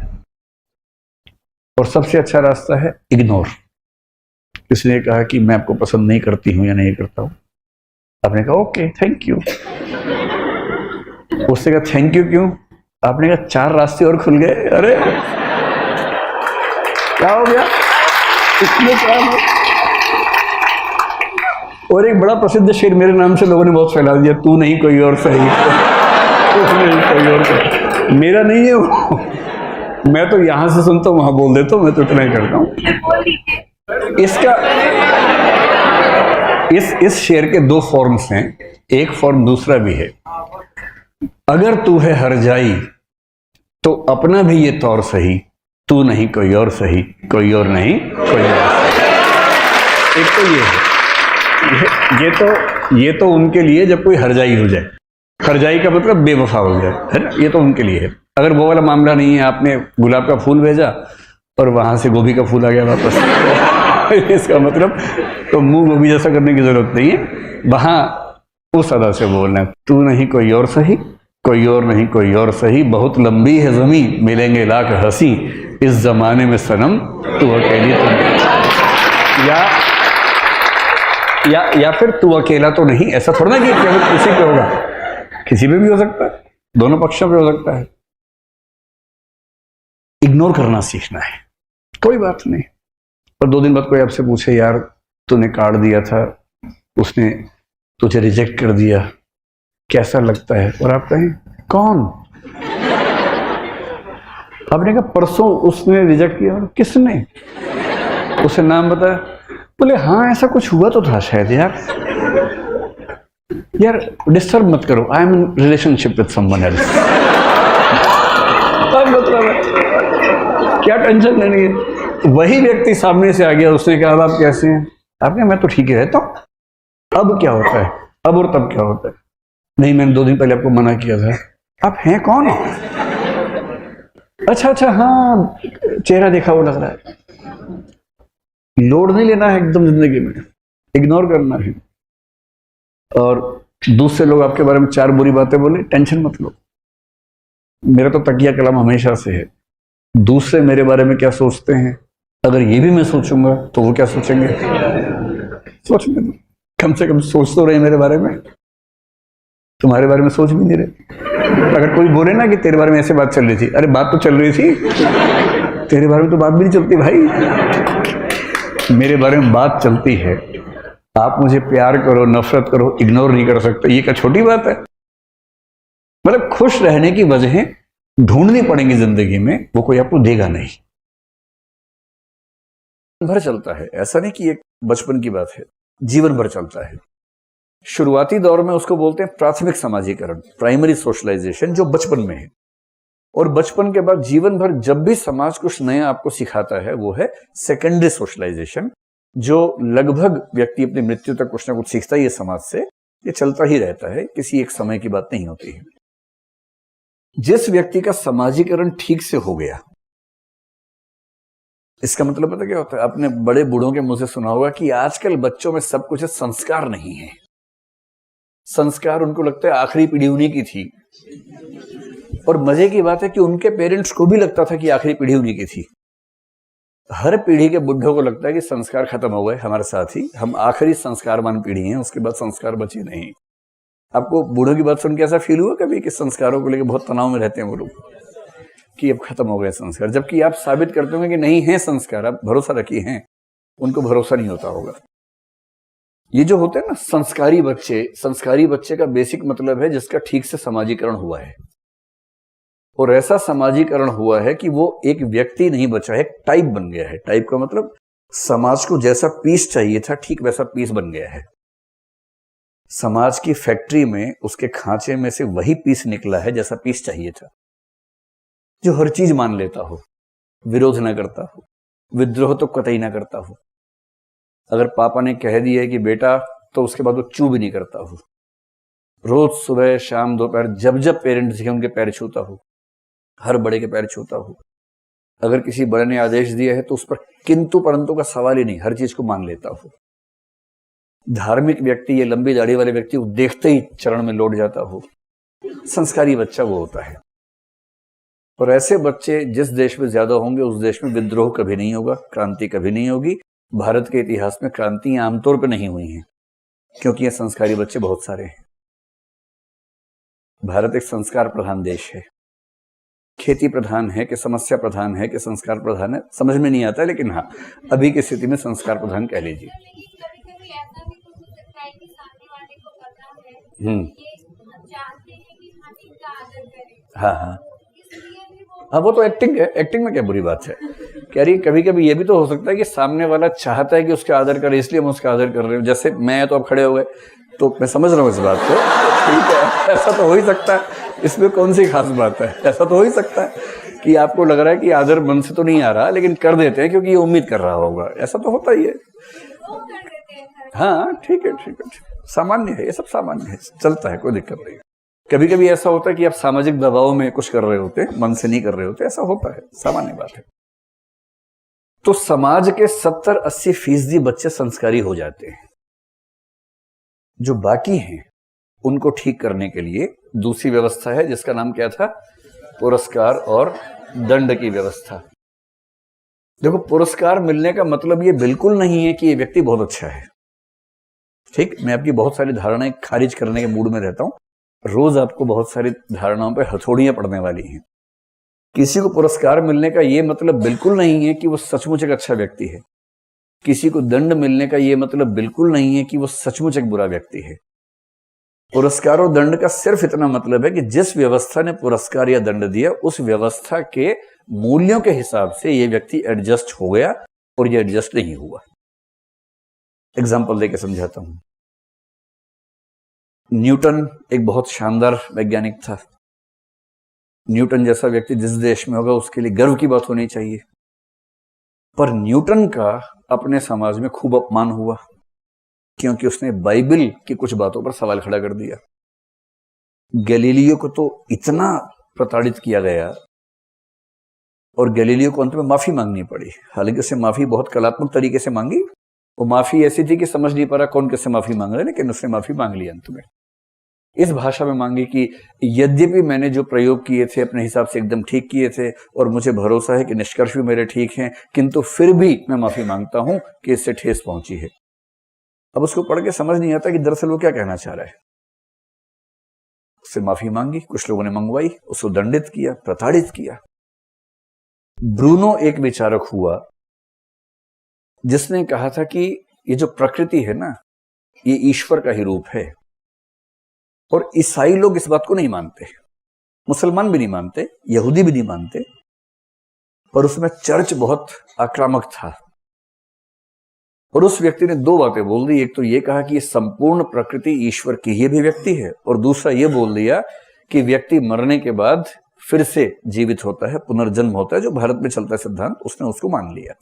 और सबसे अच्छा रास्ता है इग्नोर। किसी ने कहा कि मैं आपको पसंद नहीं करती हूं या नहीं करता हूं, आपने कहा ओके थैंक यू। उससे कहा थैंक यू क्यों? आपने कहा 4 रास्ते और खुल गए। अरे क्या हो गया इसमें, क्या हो? और एक बड़ा प्रसिद्ध शेर मेरे नाम से लोगों ने बहुत फैला दिया, तू नहीं कोई और सही। कोई और सही, मेरा नहीं है वो, मैं तो यहां से सुनता हूं वहां बोल देता हूं, मैं तो इतना ही करता हूं। इसका इस शेर के 2 फॉर्म्स हैं, एक फॉर्म दूसरा भी है। अगर तू है हर जाई तो अपना भी ये तौर सही, तू नहीं कोई और सही, कोई और नहीं कोई और सही। एक तो ये है, ये तो उनके लिए जब कोई हरजाई हो जाए, हरजाई का मतलब बेवफा हो जाए, है ना, ये तो उनके लिए है। अगर वो वाला मामला नहीं है, आपने गुलाब का फूल भेजा और वहां से गोभी का फूल आ गया वापस इसका मतलब तो मुंह गोभी जैसा करने की जरूरत नहीं है, वहां उस अदा से बोलना, तू नहीं कोई और सही, कोई और नहीं कोई और सही, बहुत लंबी है जमीन, मिलेंगे लाख हंसी, इस जमाने में सनम तू अकेली तो या फिर तू अकेला तो नहीं। ऐसा थोड़ा ना कि केवल किसी पे होगा, किसी पे भी हो सकता है, दोनों पक्षों पे हो सकता है। इग्नोर करना सीखना है, कोई बात नहीं। और 2 दिन बाद कोई आपसे पूछे यार तूने कार्ड दिया था, उसने तुझे रिजेक्ट कर दिया, कैसा लगता है? और आप कहें कौन? आपने कहा परसों उसने रिजेक्ट किया। और किसने? उसे नाम बताया। बोले हाँ ऐसा कुछ हुआ तो था शायद। यार डिस्टर्ब मत करो, I am in relationship with someone else. मतलब क्या टेंशन लेनी है? वही व्यक्ति सामने से आ गया, उसने कहा अब आप कैसे हैं? आपने मैं तो ठीक ही रहता हूं, अब क्या होता है? अब और तब क्या होता है? नहीं मैंने 2 दिन पहले आपको मना किया था। आप हैं कौन? अच्छा हाँ चेहरा देखा वो लग रहा है। लोड नहीं लेना है एकदम जिंदगी में, इग्नोर करना है। और दूसरे लोग आपके बारे में 4 बुरी बातें बोले, टेंशन मत लो। मेरा तो तकिया कलम हमेशा से है, दूसरे मेरे बारे में क्या सोचते हैं, अगर ये भी मैं सोचूंगा तो वो क्या सोचेंगे? सोचेंगे, कम से कम सोच तो रहे मेरे बारे में, तुम्हारे बारे में सोच भी नहीं रहे। अगर कोई बोले ना कि तेरे बारे में ऐसे बात चल रही थी, अरे बात तो चल रही थी, तेरे बारे में तो बात भी नहीं चलती भाई, मेरे बारे में बात चलती है। आप मुझे प्यार करो नफरत करो, इग्नोर नहीं कर सकते, ये क्या छोटी बात है? मतलब खुश रहने की वजहें ढूंढनी पड़ेंगी जिंदगी में, वो कोई आपको देगा नहीं। भर चलता है, ऐसा नहीं कि एक बचपन की बात है, जीवन भर चलता है। शुरुआती दौर में उसको बोलते हैं प्राथमिक समाजीकरण, प्राइमरी सोशलाइजेशन, जो बचपन में है। और बचपन के बाद जीवन भर जब भी समाज कुछ नया आपको सिखाता है वो है सेकेंडरी सोशलाइजेशन, जो लगभग व्यक्ति अपनी मृत्यु तक कुछ ना कुछ सीखता ही है समाज से। ये चलता ही रहता है, किसी एक समय की बात नहीं होती है। जिस व्यक्ति का समाजीकरण ठीक से हो गया, इसका मतलब पता क्या होता है? आपने बड़े बूढ़ों के मुंह से सुना होगा कि आजकल बच्चों में सब कुछ है, संस्कार नहीं है। संस्कार उनको लगता है आखिरी पीढ़ी उन्हीं की थी। और मजे की बात है कि उनके पेरेंट्स को भी लगता था कि आखिरी पीढ़ी उन्हीं की थी। हर पीढ़ी के बुढ़ों को लगता है कि संस्कार खत्म हो गए हमारे साथ ही, हम आखिरी संस्कारवान पीढ़ी हैं, उसके बाद संस्कार बचे नहीं। आपको बूढ़ों की बात सुन के ऐसा फील हुआ कभी कि संस्कारों को लेकर बहुत तनाव में रहते हैं वो लोग, कि अब खत्म हो गए संस्कार? जबकि आप साबित करते होंगे कि नहीं है संस्कार, आप भरोसा रखिए हैं, उनको भरोसा नहीं होता होगा। ये जो होते हैं ना संस्कारी बच्चे का बेसिक मतलब है जिसका ठीक से समाजीकरण हुआ है। और ऐसा समाजीकरण हुआ है कि वो एक व्यक्ति नहीं बचा है, टाइप बन गया है। टाइप का मतलब समाज को जैसा पीस चाहिए था ठीक वैसा पीस बन गया है। समाज की फैक्ट्री में उसके खांचे में से वही पीस निकला है जैसा पीस चाहिए था, जो हर चीज मान लेता हो, विरोध ना करता हो, विद्रोह तो कतई ना करता हो। अगर पापा ने कह दिया कि बेटा, तो उसके बाद वो चू भी नहीं करता हो। रोज सुबह शाम दोपहर जब जब पेरेंट्स दिखे उनके पैर छूता हो, हर बड़े के पैर छूता हो। अगर किसी बड़े ने आदेश दिया है तो उस पर किंतु परंतु का सवाल ही नहीं, हर चीज को मान लेता हो। धार्मिक व्यक्ति, ये लंबी दाढ़ी वाले व्यक्ति को देखते ही चरण में लौट जाता हो। संस्कारी बच्चा वो होता है। और ऐसे बच्चे जिस देश में ज्यादा होंगे उस देश में विद्रोह कभी नहीं होगा, क्रांति कभी नहीं होगी। भारत के इतिहास में क्रांतियां आमतौर पर नहीं हुई हैं, क्योंकि ये संस्कारी बच्चे बहुत सारे हैं। भारत एक संस्कार प्रधान देश है। खेती प्रधान है कि समस्या प्रधान है कि संस्कार प्रधान है, समझ में नहीं आता है, लेकिन हाँ, अभी की स्थिति में संस्कार प्रधान कह लीजिए। हाँ हाँ हाँ, वो तो एक्टिंग है। एक्टिंग में क्या बुरी बात है? कह रही कभी कभी ये भी तो हो सकता है कि सामने वाला चाहता है कि उसका आदर करे, इसलिए हम उसका आदर कर रहे हो। जैसे मैं तो अब खड़े हो गए, तो मैं समझ रहा हूँ इस बात को, ठीक है, ऐसा तो हो ही सकता है, इसमें कौन सी खास बात है। ऐसा तो हो ही सकता है कि आपको लग रहा है कि आदर मन से तो नहीं आ रहा, लेकिन कर देते हैं क्योंकि ये उम्मीद कर रहा होगा। ऐसा तो होता ही है। हाँ ठीक है, ठीक है, सामान्य है, ये सब सामान्य है, चलता है, कोई दिक्कत नहीं। कभी कभी ऐसा होता है कि आप सामाजिक दबाव में कुछ कर रहे होते, मन से नहीं कर रहे होते, ऐसा होता है, सामान्य बात है। तो समाज के 70-80% बच्चे संस्कारी हो जाते हैं। जो बाकी हैं उनको ठीक करने के लिए दूसरी व्यवस्था है, जिसका नाम क्या था? पुरस्कार और दंड की व्यवस्था। देखो, पुरस्कार मिलने का मतलब ये बिल्कुल नहीं है कि ये व्यक्ति बहुत अच्छा है। ठीक, मैं आपकी बहुत सारी धारणाएं खारिज करने के मूड में रहता हूं। रोज आपको बहुत सारी धारणाओं पे हथौड़ियां पड़ने वाली हैं। किसी को पुरस्कार मिलने का यह मतलब बिल्कुल नहीं है कि वो सचमुच एक अच्छा व्यक्ति है। किसी को दंड मिलने का यह मतलब बिल्कुल नहीं है कि वो सचमुच एक बुरा व्यक्ति है। पुरस्कार और दंड का सिर्फ इतना मतलब है कि जिस व्यवस्था ने पुरस्कार या दंड दिया, उस व्यवस्था के मूल्यों के हिसाब से यह व्यक्ति एडजस्ट हो गया और यह एडजस्ट नहीं हुआ। एग्जाम्पल देकर समझाता हूं। न्यूटन एक बहुत शानदार वैज्ञानिक था। न्यूटन जैसा व्यक्ति जिस देश में होगा उसके लिए गर्व की बात होनी चाहिए। पर न्यूटन का अपने समाज में खूब अपमान हुआ, क्योंकि उसने बाइबल की कुछ बातों पर सवाल खड़ा कर दिया। गैलीलियो को तो इतना प्रताड़ित किया गया और गैलीलियो को अंत में माफी मांगनी पड़ी। हालांकि उसने माफी बहुत कलात्मक तरीके से मांगी। वो माफी ऐसी थी कि समझ नहीं पा रहा कौन किससे माफी मांग रहा है, लेकिन उसने माफी मांग ली अंत में। इस भाषा में मांगी कि यद्यपि मैंने जो प्रयोग किए थे अपने हिसाब से एकदम ठीक किए थे और मुझे भरोसा है कि निष्कर्ष भी मेरे ठीक हैं, किंतु फिर भी मैं माफी मांगता हूं कि इससे ठेस पहुंची है। अब उसको पढ़ के समझ नहीं आता कि दरअसल वो क्या कहना चाह रहा है। उससे माफी मांगी, कुछ लोगों ने मंगवाई, उसको दंडित किया, प्रताड़ित किया। ब्रूनो एक विचारक हुआ जिसने कहा था कि ये जो प्रकृति है ना, ये ईश्वर का ही रूप है। और ईसाई लोग इस बात को नहीं मानते, मुसलमान भी नहीं मानते, यहूदी भी नहीं मानते, पर उसमें चर्च बहुत आक्रामक था। और उस व्यक्ति ने दो बातें बोल दी। एक तो ये कहा कि ये संपूर्ण प्रकृति ईश्वर की ही अभिव्यक्ति है, और दूसरा ये बोल दिया कि व्यक्ति मरने के बाद फिर से जीवित होता है, पुनर्जन्म होता है, जो भारत में चलता है सिद्धांत, उसने उसको मान लिया।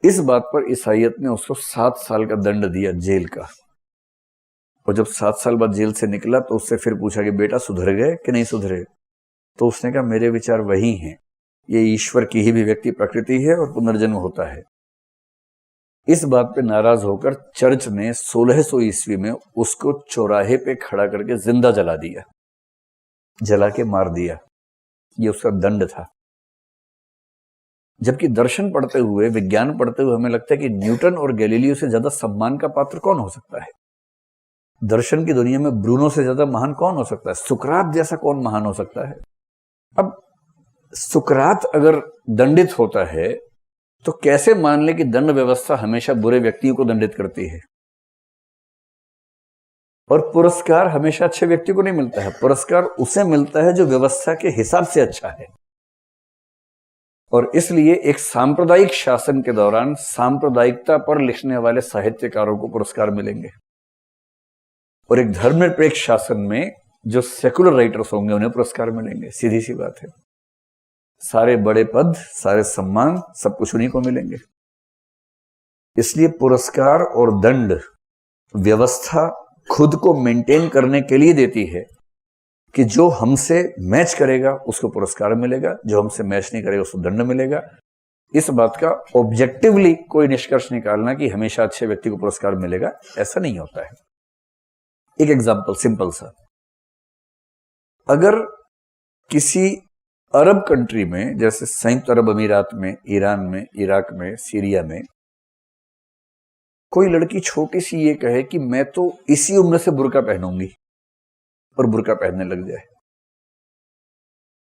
इस बात पर ईसाइयत ने उसको 7 साल का दंड दिया, जेल का। और जब 7 साल बाद जेल से निकला तो उससे फिर पूछा कि बेटा सुधर गए कि नहीं सुधरे? तो उसने कहा मेरे विचार वही हैं, ये ईश्वर की ही अभिव्यक्ति प्रकृति है और पुनर्जन्म होता है। इस बात पे नाराज होकर चर्च ने 1600 ईस्वी में उसको चौराहे पे खड़ा करके जिंदा जला दिया, जला के मार दिया। ये उसका दंड था। जबकि दर्शन पढ़ते हुए, विज्ञान पढ़ते हुए हमें लगता है कि न्यूटन और गैलीलियो से ज्यादा सम्मान का पात्र कौन हो सकता है? दर्शन की दुनिया में ब्रूनो से ज्यादा महान कौन हो सकता है? सुकरात जैसा कौन महान हो सकता है? अब सुकरात अगर दंडित होता है तो कैसे मान ले कि दंड व्यवस्था हमेशा बुरे व्यक्तियों को दंडित करती है? और पुरस्कार हमेशा अच्छे व्यक्ति को नहीं मिलता है। पुरस्कार उसे मिलता है जो व्यवस्था के हिसाब से अच्छा है। और इसलिए एक सांप्रदायिक शासन के दौरान सांप्रदायिकता पर लिखने वाले साहित्यकारों को पुरस्कार मिलेंगे। और एक धर्मनिरपेक्ष शासन में जो सेकुलर राइटर्स होंगे उन्हें पुरस्कार मिलेंगे। सीधी सी बात है। सारे बड़े पद, सारे सम्मान, सब कुछ उन्हीं को मिलेंगे। इसलिए पुरस्कार और दंड व्यवस्था खुद को मेंटेन करने के लिए देती है कि जो हमसे मैच करेगा उसको पुरस्कार मिलेगा, जो हमसे मैच नहीं करेगा उसको दंड मिलेगा। इस बात का ऑब्जेक्टिवली कोई निष्कर्ष निकालना कि हमेशा अच्छे व्यक्ति को पुरस्कार मिलेगा, ऐसा नहीं होता है। एक एग्जांपल सिंपल सा, अगर किसी अरब कंट्री में जैसे संयुक्त अरब अमीरात में, ईरान में, इराक में, सीरिया में कोई लड़की छोटी सी ये कहे कि मैं तो इसी उम्र से बुर्का पहनूंगी और बुर्का पहनने लग जाए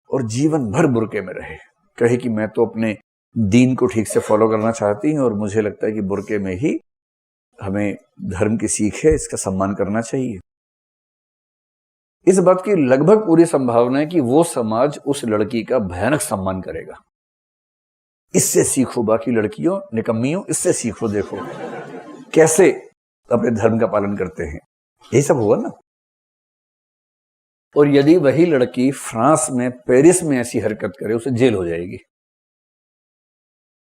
और जीवन भर बुर्के में रहे, कहे कि मैं तो अपने दीन को ठीक से फॉलो करना चाहती हूं और मुझे लगता है कि बुर्के में ही हमें धर्म की सीख है, इसका सम्मान करना चाहिए। इस बात की लगभग पूरी संभावना है कि वो समाज उस लड़की का भयानक सम्मान करेगा। इससे सीखो बाकी लड़कियों, निकम्मियों, इससे सीखो, देखो कैसे अपने धर्म का पालन करते हैं। यही सब हुआ ना। और यदि वही लड़की फ्रांस में, पेरिस में ऐसी हरकत करे, उसे जेल हो जाएगी,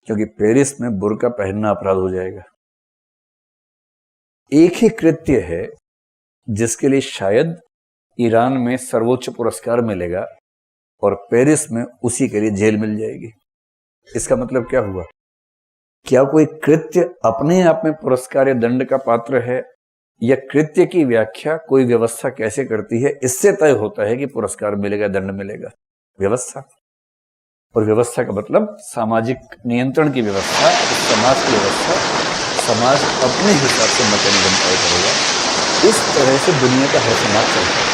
क्योंकि पेरिस में बुर्का पहनना अपराध हो जाएगा। एक ही कृत्य है जिसके लिए शायद ईरान में सर्वोच्च पुरस्कार मिलेगा और पेरिस में उसी के लिए जेल मिल जाएगी। इसका मतलब क्या हुआ? क्या कोई कृत्य अपने आप में पुरस्कार या दंड का पात्र है, या कृत्य की व्याख्या कोई व्यवस्था कैसे करती है इससे तय होता है कि पुरस्कार मिलेगा, दंड मिलेगा? व्यवस्था। और व्यवस्था का मतलब सामाजिक नियंत्रण की व्यवस्था, समाज की व्यवस्था। समाज अपने हिसाब से मैकेनिज्म तय करेगा। इस तरह से दुनिया का हर समाज चलता है।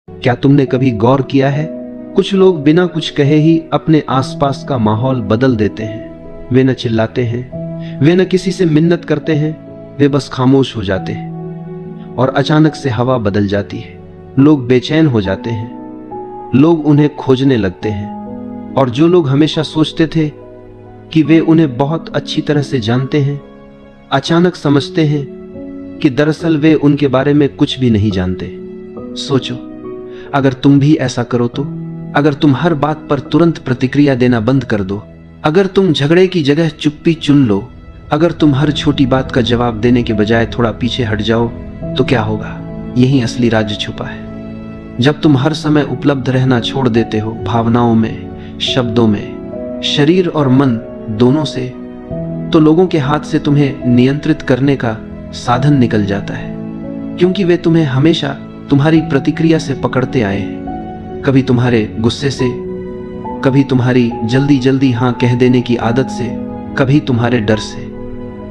क्या तुमने कभी गौर किया है, कुछ लोग बिना कुछ कहे ही अपने आसपास का माहौल बदल देते हैं। वे न चिल्लाते हैं, वे न किसी से मिन्नत करते हैं, वे बस खामोश हो जाते हैं और अचानक से हवा बदल जाती है। लोग बेचैन हो जाते हैं, लोग उन्हें खोजने लगते हैं और जो लोग हमेशा सोचते थे कि वे उन्हें बहुत अच्छी तरह से जानते हैं, अचानक समझते हैं कि दरअसल वे उनके बारे में कुछ भी नहीं जानते। सोचो, अगर तुम भी ऐसा करो तो, अगर तुम हर बात पर तुरंत प्रतिक्रिया देना बंद कर दो, अगर तुम झगड़े की जगह चुप्पी चुन लो, अगर तुम हर छोटी बात का जवाब देने के बजाय थोड़ा पीछे हट जाओ, तो क्या होगा? यही असली राज छुपा है। जब तुम हर समय उपलब्ध रहना छोड़ देते हो, भावनाओं में, शब्दों में, शरीर और मन दोनों से, तो लोगों के हाथ से तुम्हें नियंत्रित करने का साधन निकल जाता है, क्योंकि वे तुम्हें हमेशा तुम्हारी प्रतिक्रिया से पकड़ते आए हैं। कभी तुम्हारे गुस्से से, कभी तुम्हारी जल्दी जल्दी हाँ कह देने की आदत से, कभी तुम्हारे डर से।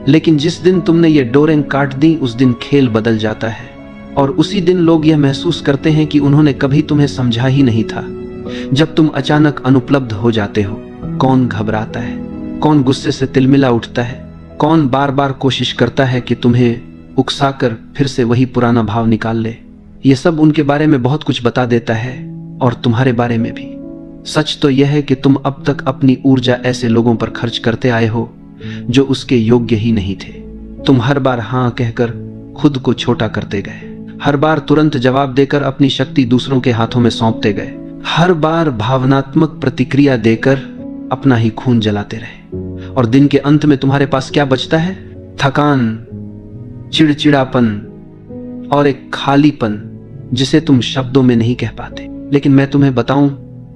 लेकिन जिस दिन तुमने ये डोरें काट दी, उस दिन खेल बदल जाता है और उसी दिन लोग यह महसूस करते हैं कि उन्होंने कभी तुम्हें समझा ही नहीं था। जब तुम अचानक अनुपलब्ध हो जाते हो, कौन घबराता है, कौन गुस्से से तिलमिला उठता है, कौन बार बार कोशिश करता है कि तुम्हें उकसाकर फिर से वही पुराना भाव निकाल ले। ये सब उनके बारे में बहुत कुछ बता देता है और तुम्हारे बारे में भी। सच तो यह है कि तुम अब तक अपनी ऊर्जा ऐसे लोगों पर खर्च करते आए हो जो उसके योग्य ही नहीं थे। तुम हर बार हाँ कहकर खुद को छोटा करते गए, हर बार तुरंत जवाब देकर अपनी शक्ति दूसरों के हाथों में सौंपते गए, हर बार भावनात्मक प्रतिक्रिया देकर अपना ही खून जलाते रहे। और दिन के अंत में तुम्हारे पास क्या बचता है? थकान, चिड़चिड़ापन और एक खालीपन जिसे तुम शब्दों में नहीं कह पाते। लेकिन मैं तुम्हें बताऊं,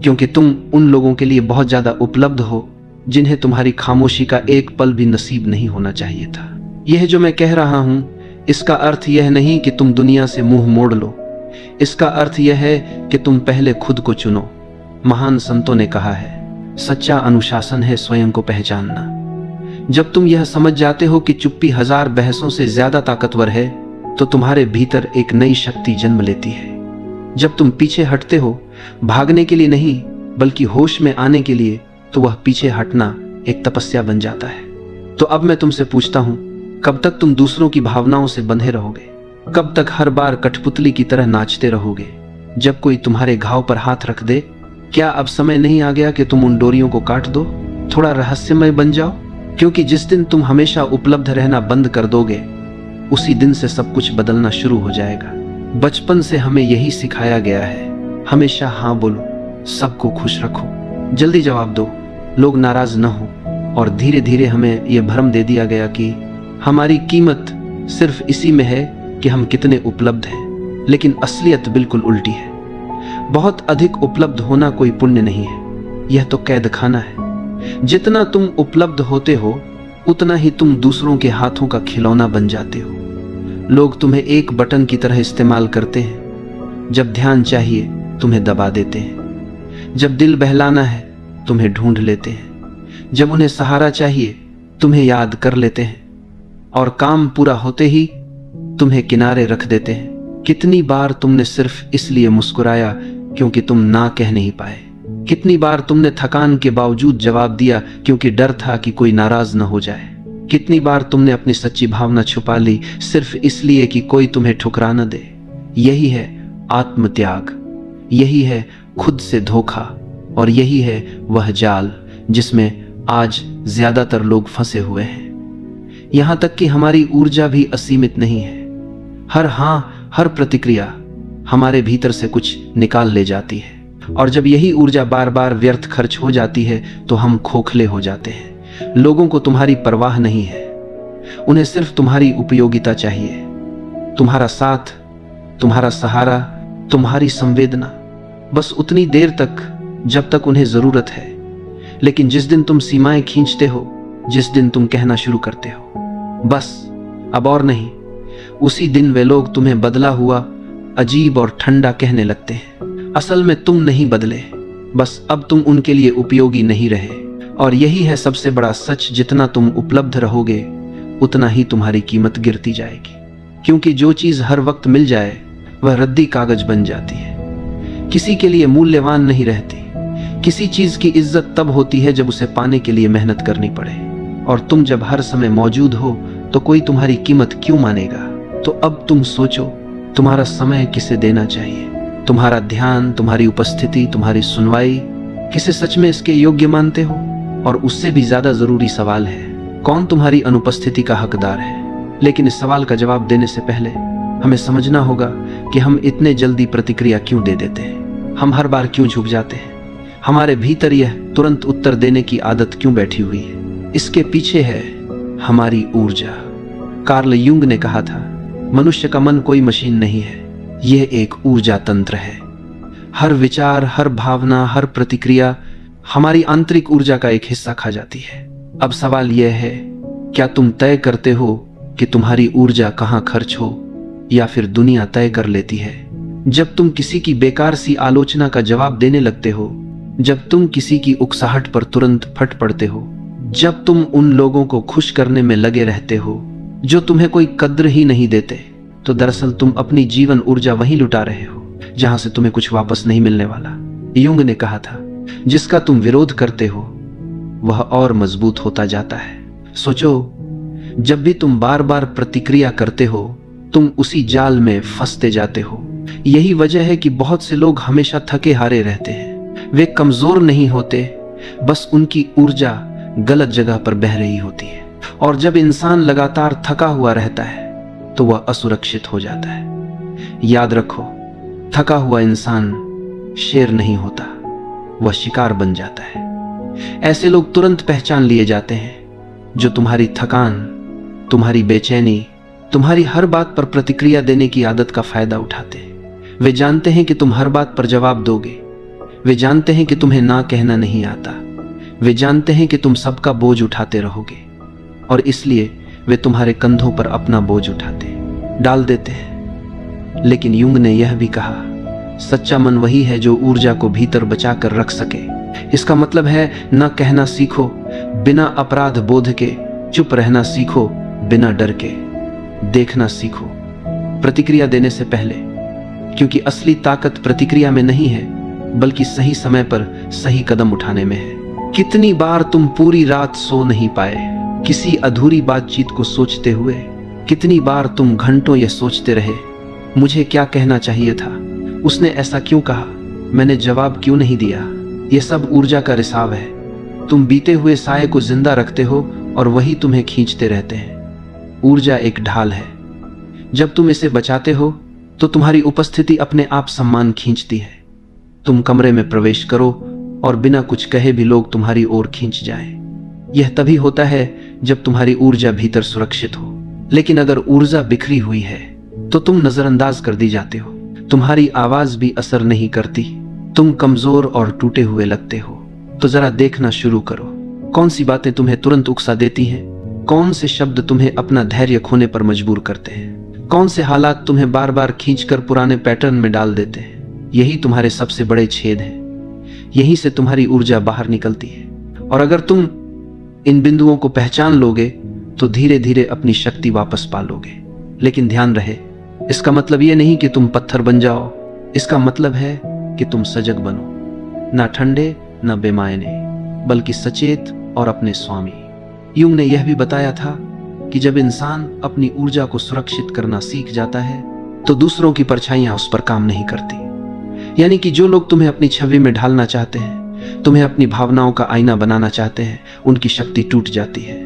क्योंकि तुम उन लोगों के लिए बहुत ज्यादा उपलब्ध हो जिन्हें तुम्हारी खामोशी का एक पल भी नसीब नहीं होना चाहिए था। यह जो मैं कह रहा हूं, इसका अर्थ यह नहीं कि तुम दुनिया से मुंह मोड़ लो। इसका अर्थ यह है कि तुम पहले खुद को चुनो। महान संतों ने कहा है, सच्चा अनुशासन है स्वयं को पहचानना। जब तुम यह समझ जाते हो कि चुप्पी 1000 बहसों से ज्यादा ताकतवर है, तो तुम्हारे भीतर एक नई शक्ति जन्म लेती है। जब तुम पीछे हटते हो, भागने के लिए नहीं बल्कि होश में आने के लिए, तो वह पीछे हटना एक तपस्या बन जाता है। तो अब मैं तुमसे पूछता हूं, कब तक तुम दूसरों की भावनाओं से बंधे रहोगे? कब तक हर बार कठपुतली की तरह नाचते रहोगे जब कोई तुम्हारे घाव पर हाथ रख दे? क्या अब समय नहीं आ गया कि तुम उन डोरियों को काट दो, थोड़ा रहस्यमय बन जाओ? क्योंकि जिस दिन तुम हमेशा उपलब्ध रहना बंद कर दोगे, उसी दिन से सब कुछ बदलना शुरू हो जाएगा। बचपन से हमें यही सिखाया गया है, हमेशा हाँ बोलो, सबको खुश रखो, जल्दी जवाब दो, लोग नाराज न हो। और धीरे धीरे हमें यह भ्रम दे दिया गया कि हमारी कीमत सिर्फ इसी में है कि हम कितने उपलब्ध हैं, लेकिन असलियत बिल्कुल उल्टी है। बहुत अधिक उपलब्ध होना कोई पुण्य नहीं है, यह तो कैद खाना है। जितना तुम उपलब्ध होते हो, उतना ही तुम दूसरों के हाथों का खिलौना बन जाते हो। लोग तुम्हें एक बटन की तरह इस्तेमाल करते हैं। जब ध्यान चाहिए तुम्हें दबा देते हैं, जब दिल बहलाना है तुम्हें ढूंढ लेते हैं, जब उन्हें सहारा चाहिए तुम्हें याद कर लेते हैं, और काम पूरा होते ही तुम्हें किनारे रख देते हैं। कितनी बार तुमने सिर्फ इसलिए मुस्कुराया क्योंकि तुम ना कह नहीं पाए? कितनी बार तुमने थकान के बावजूद जवाब दिया क्योंकि डर था कि कोई नाराज न हो जाए? कितनी बार तुमने अपनी सच्ची भावना छुपा ली सिर्फ इसलिए कि कोई तुम्हें ठुकरा न दे? यही है आत्मत्याग, यही है खुद से धोखा, और यही है वह जाल जिसमें आज ज्यादातर लोग फंसे हुए हैं। यहां तक कि हमारी ऊर्जा भी असीमित नहीं है। हर हाँ, हर प्रतिक्रिया हमारे भीतर से कुछ निकाल ले जाती है, और जब यही ऊर्जा बार बार व्यर्थ खर्च हो जाती है तो हम खोखले हो जाते हैं। लोगों को तुम्हारी परवाह नहीं है, उन्हें सिर्फ तुम्हारी उपयोगिता चाहिए, तुम्हारा साथ, तुम्हारा सहारा, तुम्हारी संवेदना, बस उतनी देर तक जब तक उन्हें जरूरत है। लेकिन जिस दिन तुम सीमाएं खींचते हो, जिस दिन तुम कहना शुरू करते हो बस अब और नहीं, उसी दिन वे लोग तुम्हें बदला हुआ, अजीब और ठंडा कहने लगते हैं। असल में तुम नहीं बदले, बस अब तुम उनके लिए उपयोगी नहीं रहे। और यही है सबसे बड़ा सच, जितना तुम उपलब्ध रहोगे उतना ही तुम्हारी कीमत गिरती जाएगी। क्योंकि जो चीज हर वक्त मिल जाए वह रद्दी कागज बन जाती है, किसी के लिए मूल्यवान नहीं रहती। किसी चीज की इज्जत तब होती है जब उसे पाने के लिए मेहनत करनी पड़े, और तुम जब हर समय मौजूद हो तो कोई तुम्हारी कीमत क्यों मानेगा? तो अब तुम सोचो, तुम्हारा समय किसे देना चाहिए? तुम्हारा ध्यान, तुम्हारी उपस्थिति, तुम्हारी सुनवाई, किसे सच में इसके योग्य मानते हो? और उससे भी ज्यादा जरूरी सवाल है, कौन तुम्हारी अनुपस्थिति का हकदार है? लेकिन इस सवाल का जवाब देने से पहले हमें समझना होगा कि हम इतने जल्दी प्रतिक्रिया क्यों दे देते हैं, हम हर बार क्यों झुक जाते हैं, हमारे भीतर यह तुरंत उत्तर देने की आदत क्यों बैठी हुई है। इसके पीछे है हमारी ऊर्जा। कार्ल युंग ने कहा था, मनुष्य का मन कोई मशीन नहीं है, यह एक ऊर्जा तंत्र है। हर विचार, हर भावना, हर प्रतिक्रिया हमारी आंतरिक ऊर्जा का एक हिस्सा खा जाती है। अब सवाल यह है, क्या तुम तय करते हो कि तुम्हारी ऊर्जा कहां खर्च हो, या फिर दुनिया तय कर लेती है? जब तुम किसी की बेकार सी आलोचना का जवाब देने लगते हो, जब तुम किसी की उकसाहट पर तुरंत फट पड़ते हो, जब तुम उन लोगों को खुश करने में लगे रहते हो जो तुम्हें कोई कद्र ही नहीं देते, तो दरअसल तुम अपनी जीवन ऊर्जा वहीं लुटा रहे हो जहां से तुम्हें कुछ वापस नहीं मिलने वाला। युंग ने कहा था, जिसका तुम विरोध करते हो वह और मजबूत होता जाता है। सोचो, जब भी तुम बार बार प्रतिक्रिया करते हो, तुम उसी जाल में फंसते जाते हो। यही वजह है कि बहुत से लोग हमेशा थके हारे रहते हैं। वे कमजोर नहीं होते, बस उनकी ऊर्जा गलत जगह पर बह रही होती है। और जब इंसान लगातार थका हुआ रहता है तो वह असुरक्षित हो जाता है। याद रखो, थका हुआ इंसान शेर नहीं होता, वह शिकार बन जाता है। ऐसे लोग तुरंत पहचान लिए जाते हैं जो तुम्हारी थकान, तुम्हारी बेचैनी, तुम्हारी हर बात पर प्रतिक्रिया देने की आदत का फायदा उठाते हैं। वे जानते हैं कि तुम हर बात पर जवाब दोगे, वे जानते हैं कि तुम्हें ना कहना नहीं आता, वे जानते हैं कि तुम सबका बोझ उठाते रहोगे, और इसलिए वे तुम्हारे कंधों पर अपना बोझ उठाते डाल देते हैं। लेकिन युंग ने यह भी कहा, सच्चा मन वही है जो ऊर्जा को भीतर बचा कर रख सके। इसका मतलब है, न कहना सीखो बिना अपराध बोध के, चुप रहना सीखो बिना डर के, देखना सीखो प्रतिक्रिया देने से पहले, क्योंकि असली ताकत प्रतिक्रिया में नहीं है, बल्कि सही समय पर सही कदम उठाने में है। कितनी बार तुम पूरी रात सो नहीं पाए किसी अधूरी बातचीत को सोचते हुए? कितनी बार तुम घंटों यह सोचते रहे, मुझे क्या कहना चाहिए था, उसने ऐसा क्यों कहा, मैंने जवाब क्यों नहीं दिया? यह सब ऊर्जा का रिसाव है। तुम बीते हुए साये को जिंदा रखते हो और वही तुम्हें खींचते रहते हैं। ऊर्जा एक ढाल है, जब तुम इसे बचाते हो तो तुम्हारी उपस्थिति अपने आप सम्मान खींचती है। तुम कमरे में प्रवेश करो और बिना कुछ कहे भी लोग तुम्हारी ओर खींच जाएं। यह तभी होता है जब तुम्हारी ऊर्जा भीतर सुरक्षित हो। लेकिन अगर ऊर्जा बिखरी हुई है तो तुम नजरअंदाज कर दी जाते हो। तुम्हारी आवाज भी असर नहीं करती। तुम कमजोर और टूटे हुए लगते हो। तो जरा देखना शुरू करो, कौन सी बातें तुम्हें तुरंत उकसा देती हैं? कौन से शब्द तुम्हें अपना धैर्य खोने पर मजबूर करते हैं? कौन से हालात तुम्हें बार बार खींचकर पुराने पैटर्न में डाल देते हैं? यही तुम्हारे सबसे बड़े छेद हैं। यहीं से तुम्हारी ऊर्जा बाहर निकलती है। और अगर तुम इन बिंदुओं को पहचान लोगे तो धीरे धीरे अपनी शक्ति वापस पालोगे। लेकिन ध्यान रहे, इसका मतलब यह नहीं कि तुम पत्थर बन जाओ। इसका मतलब है कि तुम सजग बनो, ना ठंडे न बेमायने, बल्कि सचेत और अपने स्वामी। यूंग ने यह भी बताया था कि जब इंसान अपनी ऊर्जा को सुरक्षित करना सीख जाता है तो दूसरों की परछाइयां उस पर काम नहीं करती। यानी कि जो लोग तुम्हें अपनी छवि में ढालना चाहते हैं, तुम्हें अपनी भावनाओं का आईना बनाना चाहते हैं, उनकी शक्ति टूट जाती है।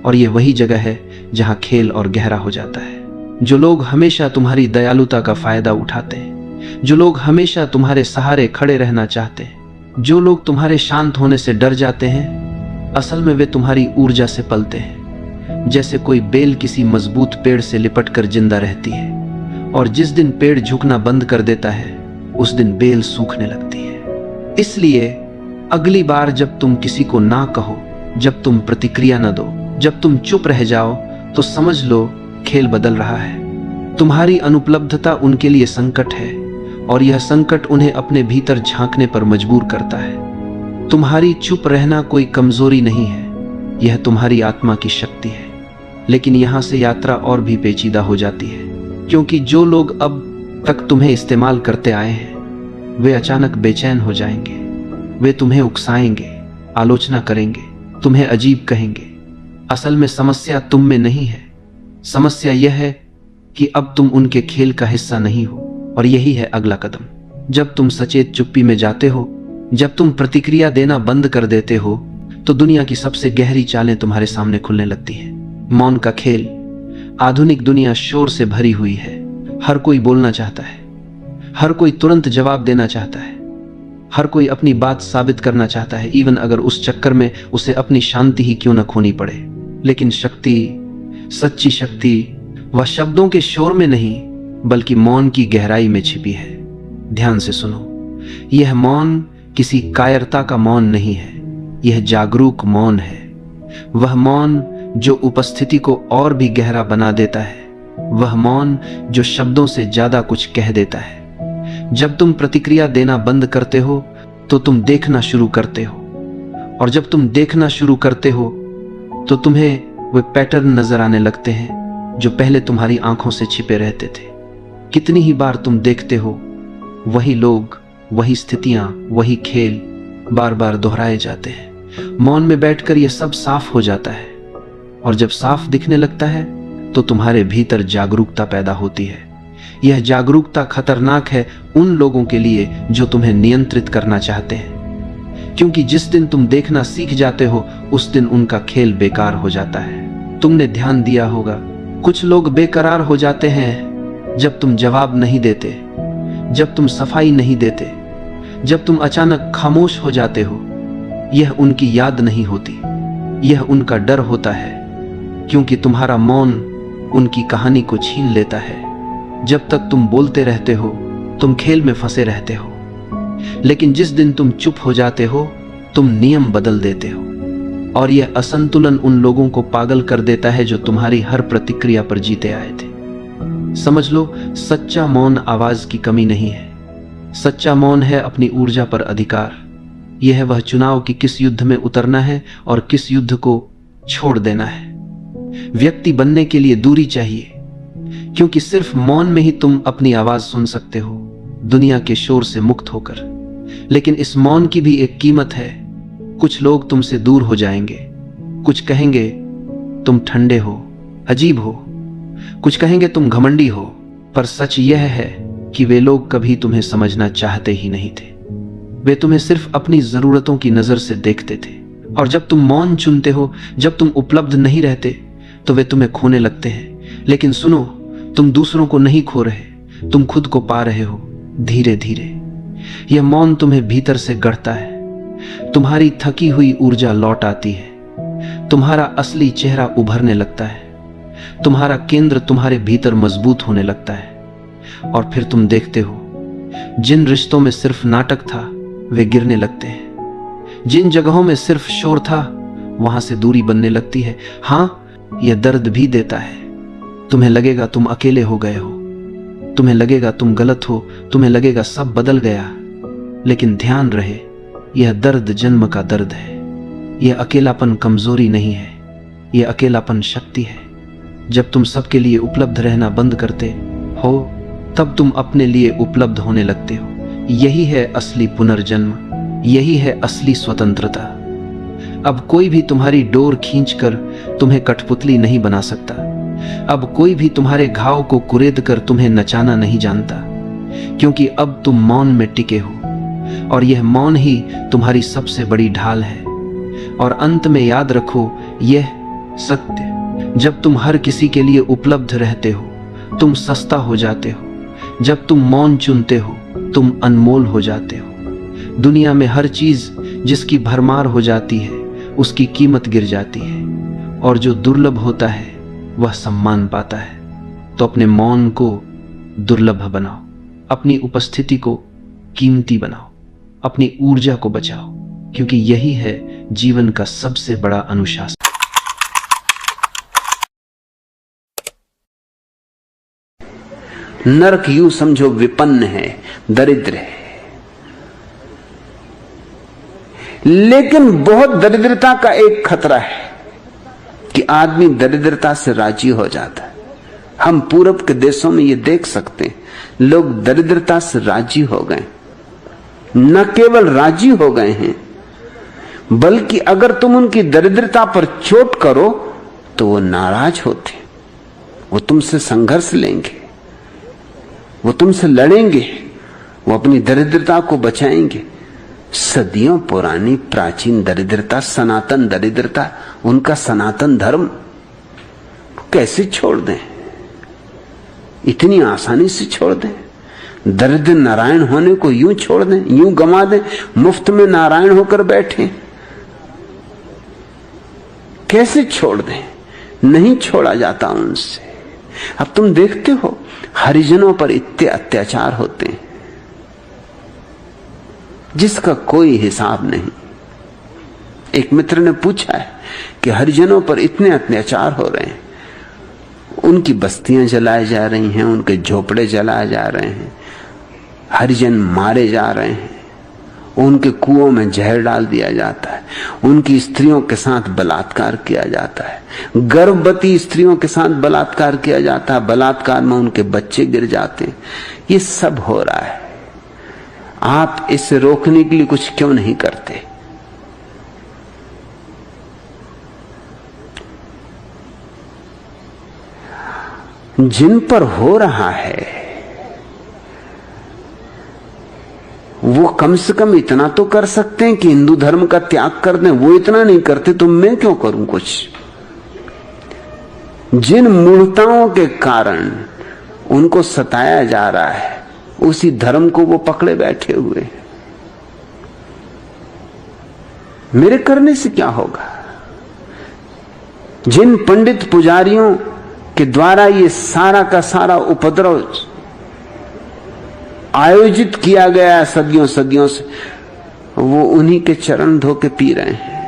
और यह वही जगह है जहां खेल और गहरा हो जाता है। जो लोग हमेशा तुम्हारी दयालुता का फायदा उठाते हैं, जो लोग हमेशा तुम्हारे सहारे खड़े रहना चाहते हैं, जो लोग तुम्हारे शांत होने से डर जाते हैं, असल में वे तुम्हारी ऊर्जा से पलते हैं। जैसे कोई बेल किसी मजबूत पेड़ से लिपटकर जिंदा रहती है, और जिस दिन पेड़ झुकना बंद कर देता है उस दिन बेल सूखने लगती है। इसलिए अगली बार जब तुम किसी को ना कहो, जब तुम प्रतिक्रिया न दो, जब तुम चुप रह जाओ, तो समझ लो खेल बदल रहा है। तुम्हारी अनुपलब्धता उनके लिए संकट है और यह संकट उन्हें अपने भीतर झांकने पर मजबूर करता है। तुम्हारी चुप रहना कोई कमजोरी नहीं है, यह तुम्हारी आत्मा की शक्ति है। लेकिन यहां से यात्रा और भी पेचीदा हो जाती है, क्योंकि जो लोग अब तक तुम्हें इस्तेमाल करते आए हैं वे अचानक बेचैन हो जाएंगे। वे तुम्हें उकसाएंगे, आलोचना करेंगे, तुम्हें अजीब कहेंगे। असल में समस्या तुम में नहीं है, समस्या यह है कि अब तुम उनके खेल का हिस्सा नहीं हो। और यही है अगला कदम। जब तुम सचेत चुप्पी में जाते हो, जब तुम प्रतिक्रिया देना बंद कर देते हो, तो दुनिया की सबसे गहरी चालें तुम्हारे सामने खुलने लगती हैं। मौन का खेल। आधुनिक दुनिया शोर से भरी हुई है। हर कोई बोलना चाहता है, हर कोई तुरंत जवाब देना चाहता है, हर कोई अपनी बात साबित करना चाहता है, इवन अगर उस चक्कर में उसे अपनी शांति ही क्यों न खोनी पड़े। लेकिन शक्ति, सच्ची शक्ति, वह शब्दों के शोर में नहीं बल्कि मौन की गहराई में छिपी है। ध्यान से सुनो, यह मौन किसी कायरता का मौन नहीं है, यह जागरूक मौन है। वह मौन जो उपस्थिति को और भी गहरा बना देता है, वह मौन जो शब्दों से ज्यादा कुछ कह देता है। जब तुम प्रतिक्रिया देना बंद करते हो तो तुम देखना शुरू करते हो, और जब तुम देखना शुरू करते हो तो तुम्हें वे पैटर्न नजर आने लगते हैं जो पहले तुम्हारी आंखों से छिपे रहते थे। कितनी ही बार तुम देखते हो वही लोग, वही स्थितियां, वही खेल बार बार दोहराए जाते हैं। मौन में बैठकर यह सब साफ हो जाता है, और जब साफ दिखने लगता है तो तुम्हारे भीतर जागरूकता पैदा होती है। यह जागरूकता खतरनाक है उन लोगों के लिए जो तुम्हें नियंत्रित करना चाहते हैं, क्योंकि जिस दिन तुम देखना सीख जाते हो उस दिन उनका खेल बेकार हो जाता है। तुमने ध्यान दिया होगा, कुछ लोग बेकरार हो जाते हैं जब तुम जवाब नहीं देते, जब तुम सफाई नहीं देते, जब तुम अचानक खामोश हो जाते हो। यह उनकी याद नहीं होती, यह उनका डर होता है, क्योंकि तुम्हारा मौन उनकी कहानी को छीन लेता है। जब तक तुम बोलते रहते हो तुम खेल में फंसे रहते हो, लेकिन जिस दिन तुम चुप हो जाते हो तुम नियम बदल देते हो, और यह असंतुलन उन लोगों को पागल कर देता है जो तुम्हारी हर प्रतिक्रिया पर जीते आए थे। समझ लो, सच्चा मौन आवाज की कमी नहीं है, सच्चा मौन है अपनी ऊर्जा पर अधिकार। यह है वह चुनाव कि किस युद्ध में उतरना है और किस युद्ध को छोड़ देना है। व्यक्ति बनने के लिए दूरी चाहिए, क्योंकि सिर्फ मौन में ही तुम अपनी आवाज सुन सकते हो, दुनिया के शोर से मुक्त होकर। लेकिन इस मौन की भी एक कीमत है। कुछ लोग तुमसे दूर हो जाएंगे, कुछ कहेंगे तुम ठंडे हो, अजीब हो, कुछ कहेंगे तुम घमंडी हो, पर सच यह है कि वे लोग कभी तुम्हें समझना चाहते ही नहीं थे। वे तुम्हें सिर्फ अपनी जरूरतों की नजर से देखते थे। और जब तुम मौन चुनते हो, जब तुम उपलब्ध नहीं रहते, तो वे तुम्हें खोने लगते हैं। लेकिन सुनो, तुम दूसरों को नहीं खो रहे, तुम खुद को पा रहे हो धीरे धीरे। यह मौन तुम्हें भीतर से गढ़ता है। तुम्हारी थकी हुई ऊर्जा लौट आती है, तुम्हारा असली चेहरा उभरने लगता है, तुम्हारा केंद्र तुम्हारे भीतर मजबूत होने लगता है। और फिर तुम देखते हो, जिन रिश्तों में सिर्फ नाटक था वे गिरने लगते हैं, जिन जगहों में सिर्फ शोर था वहां से दूरी बनने लगती है। हाँ, यह दर्द भी देता है। तुम्हें लगेगा तुम अकेले हो गए हो, तुम्हें लगेगा तुम गलत हो, तुम्हें लगेगा सब बदल गया। लेकिन ध्यान रहे, यह दर्द जन्म का दर्द है। यह अकेलापन कमजोरी नहीं है, यह अकेलापन शक्ति है। जब तुम सबके लिए उपलब्ध रहना बंद करते हो, तब तुम अपने लिए उपलब्ध होने लगते हो। यही है असली पुनर्जन्म, यही है असली स्वतंत्रता। अब कोई भी तुम्हारी डोर खींचकर तुम्हें कठपुतली नहीं बना सकता। अब कोई भी तुम्हारे घाव को कुरेद कर तुम्हें नचाना नहीं जानता, क्योंकि अब तुम मौन में टिके हो, और यह मौन ही तुम्हारी सबसे बड़ी ढाल है। और अंत में याद रखो यह सत्य, जब तुम हर किसी के लिए उपलब्ध रहते हो, तुम सस्ता हो जाते हो। जब तुम मौन चुनते हो, तुम अनमोल हो जाते हो। दुनिया में हर चीज जिसकी भरमार हो जाती है, उसकी कीमत गिर जाती है, और जो दुर्लभ होता है वह सम्मान पाता है। तो अपने मौन को दुर्लभ बनाओ, अपनी उपस्थिति को कीमती बनाओ, अपनी ऊर्जा को बचाओ, क्योंकि यही है जीवन का सबसे बड़ा अनुशासन। नरक यूं समझो विपन्न है, दरिद्र है। लेकिन बहुत दरिद्रता का एक खतरा है कि आदमी दरिद्रता से राजी हो जाता है। हम पूरब के देशों में ये देख सकते हैं, लोग दरिद्रता से राजी हो गए। न केवल राजी हो गए हैं, बल्कि अगर तुम उनकी दरिद्रता पर चोट करो तो वो नाराज होते, वो तुमसे संघर्ष लेंगे, वो तुमसे लड़ेंगे, वो अपनी दरिद्रता को बचाएंगे। सदियों पुरानी प्राचीन दरिद्रता, सनातन दरिद्रता, उनका सनातन धर्म कैसे छोड़ दें? इतनी आसानी से छोड़ दें? दरिद्र नारायण होने को यूं छोड़ दें, यूं गंवा दें, मुफ्त में नारायण होकर बैठे? कैसे छोड़ दें? नहीं छोड़ा जाता उनसे। अब तुम देखते हो हरिजनों पर इतने अत्याचार होते हैं जिसका कोई हिसाब नहीं। एक मित्र ने पूछा है कि हरिजनों पर इतने अत्याचार हो रहे हैं, उनकी बस्तियां जलाए जा रही हैं, उनके झोपड़े जलाए जा रहे हैं, हरिजन मारे जा रहे हैं, उनके कुओं में जहर डाल दिया जाता है, उनकी स्त्रियों के साथ बलात्कार किया जाता है, गर्भवती स्त्रियों के साथ बलात्कार किया जाता है, बलात्कार में उनके बच्चे गिर जाते हैं। ये सब हो रहा है। आप इसे रोकने के लिए कुछ क्यों नहीं करते? जिन पर हो रहा है वो कम से कम इतना तो कर सकते हैं कि हिंदू धर्म का त्याग कर दें। वो इतना नहीं करते तो मैं क्यों करूं कुछ? जिन मूर्ताओं के कारण उनको सताया जा रहा है, उसी धर्म को वो पकड़े बैठे हुए। मेरे करने से क्या होगा? जिन पंडित पुजारियों के द्वारा ये सारा का सारा उपद्रव आयोजित किया गया है सदियों सदियों से, वो उन्हीं के चरण धो के पी रहे हैं,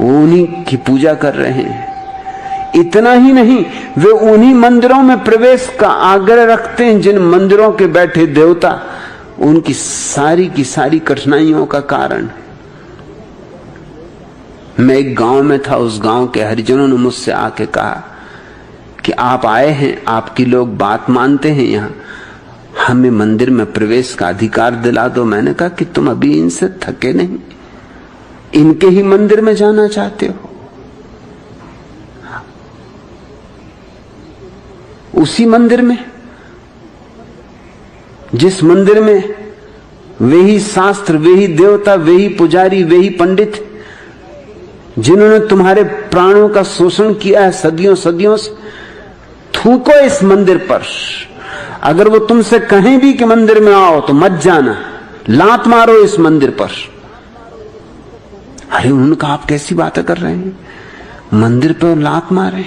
वो उन्हीं की पूजा कर रहे हैं। इतना ही नहीं, वे उन्हीं मंदिरों में प्रवेश का आग्रह रखते हैं जिन मंदिरों के बैठे देवता उनकी सारी की सारी कठिनाइयों का कारण है। मैं एक गांव में था, उस गांव के हरिजनों ने मुझसे आके कहा कि आप आए हैं, आपकी लोग बात मानते हैं, यहां हमें मंदिर में प्रवेश का अधिकार दिला दो। मैंने कहा कि तुम अभी इनसे थके नहीं, इनके ही मंदिर में जाना चाहते हो। उसी मंदिर में, जिस मंदिर में वे ही शास्त्र, वे ही देवता, वे ही पुजारी, वे ही पंडित जिन्होंने तुम्हारे प्राणों का शोषण किया है सदियों सदियों से, थूको इस मंदिर पर। अगर वो तुमसे कहें भी कि मंदिर में आओ तो मत जाना, लात मारो इस मंदिर पर। अरे उन्होंने कहा आप कैसी बातें कर रहे हैं, मंदिर पर लात मारे,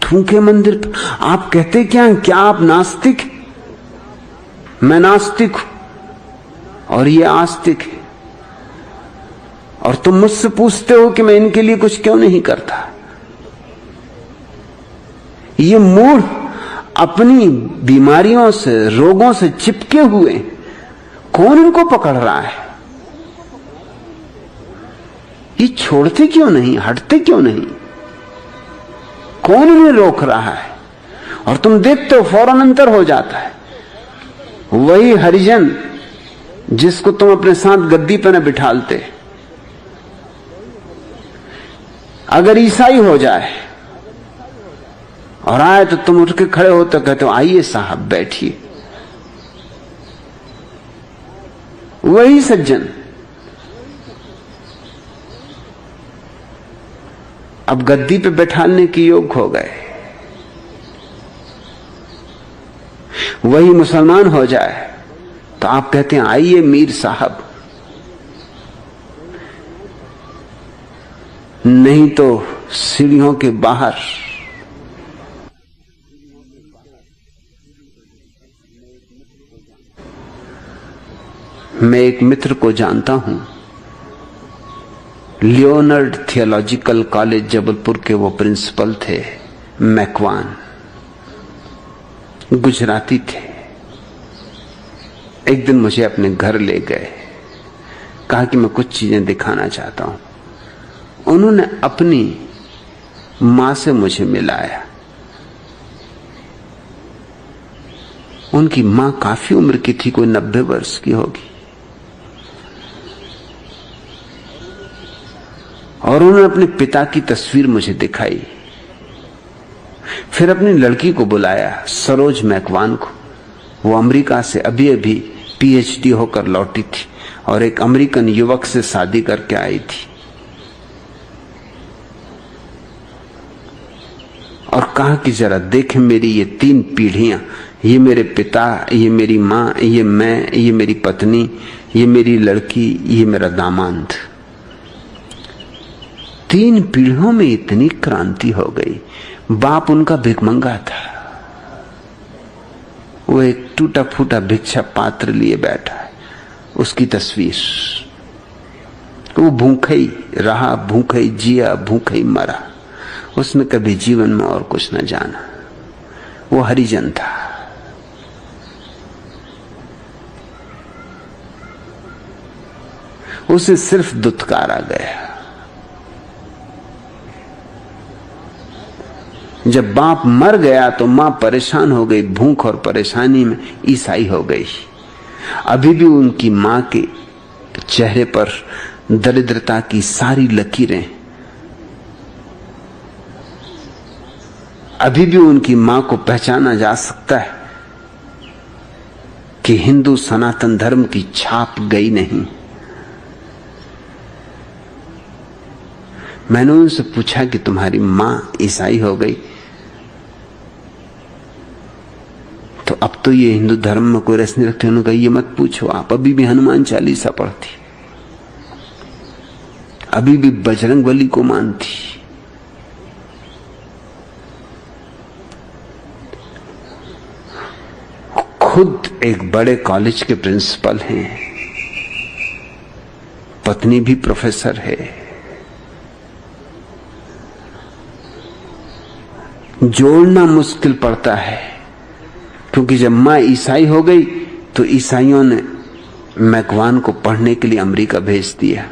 थूके मंदिर पर। आप कहते क्या हैं? क्या आप नास्तिक? मैं नास्तिक हूं और ये आस्तिक है, और तुम मुझसे पूछते हो कि मैं इनके लिए कुछ क्यों नहीं करता। ये मूढ़ अपनी बीमारियों से, रोगों से चिपके हुए, कौन इनको पकड़ रहा है? ये छोड़ते क्यों नहीं, हटते क्यों नहीं? कौन इन्हें रोक रहा है? और तुम देखते हो फौरन अंतर हो जाता है। वही हरिजन जिसको तुम अपने साथ गद्दी पर न बिठालते, अगर ईसाई हो जाए और आए तो तुम उठ के खड़े हो तो कहते हो आइए साहब बैठिए। वही सज्जन अब गद्दी पे बैठाने के योग हो गए। वही मुसलमान हो जाए तो आप कहते हैं आइए मीर साहब। नहीं तो सीढ़ियों के बाहर मैं एक मित्र को जानता हूं, लियोनार्ड थियोलॉजिकल कॉलेज जबलपुर के वो प्रिंसिपल थे, मैकवान, गुजराती थे। एक दिन मुझे अपने घर ले गए, कहा कि मैं कुछ चीजें दिखाना चाहता हूं। उन्होंने अपनी मां से मुझे मिलाया। उनकी मां काफी उम्र की थी, कोई 90 वर्ष की होगी, और उन्होंने अपने पिता की तस्वीर मुझे दिखाई। फिर अपनी लड़की को बुलाया, सरोज मैकवान को। वो अमेरिका से अभी अभी पीएचडी होकर लौटी थी और एक अमेरिकन युवक से शादी करके आई थी, और कहा कि जरा देखें मेरी ये 3 पीढ़ियां, ये मेरे पिता, ये मेरी मां, ये मैं, ये मेरी पत्नी, ये मेरी लड़की, ये मेरा दामाद। 3 पीढ़ियों में इतनी क्रांति हो गई। बाप उनका भिखमंगा था, वो एक टूटा फूटा भिक्षा पात्र लिए बैठा है, उसकी तस्वीर। वो भूखा ही रहा, भूखा ही जिया, भूखा ही मरा। उसने कभी जीवन में और कुछ न जाना। वो हरिजन था। उसे सिर्फ दुत्कारा गया। जब बाप मर गया तो मां परेशान हो गई, भूख और परेशानी में ईसाई हो गई। अभी भी उनकी मां के चेहरे पर दरिद्रता की सारी लकीरें, अभी भी उनकी मां को पहचाना जा सकता है कि हिंदू सनातन धर्म की छाप गई नहीं। मैंने उनसे पूछा कि तुम्हारी मां ईसाई हो गई तो अब तो ये हिंदू धर्म में कोई रस नहीं रखते। उन्होंने कहा ये मत पूछो, आप अभी भी हनुमान चालीसा पढ़ती, अभी भी बजरंगबली को मानती। खुद एक बड़े कॉलेज के प्रिंसिपल हैं, पत्नी भी प्रोफेसर है। जोड़ना मुश्किल पड़ता है, क्योंकि जब मां ईसाई हो गई तो ईसाइयों ने मैकवान को पढ़ने के लिए अमेरिका भेज दिया।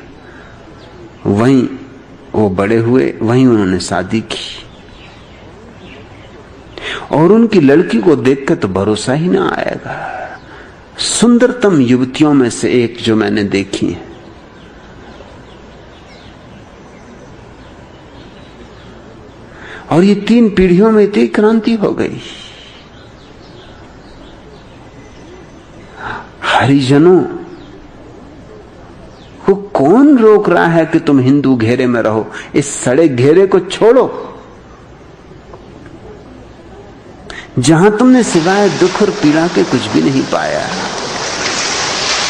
वहीं वो बड़े हुए, वहीं उन्होंने शादी की, और उनकी लड़की को देखकर तो भरोसा ही ना आएगा। सुंदरतम युवतियों में से एक जो मैंने देखी है। और ये 3 पीढ़ियों में इतनी क्रांति हो गई। हरिजनों को कौन रोक रहा है कि तुम हिंदू घेरे में रहो? इस सड़े घेरे को छोड़ो, जहां तुमने सिवाय दुख और पीड़ा के कुछ भी नहीं पाया,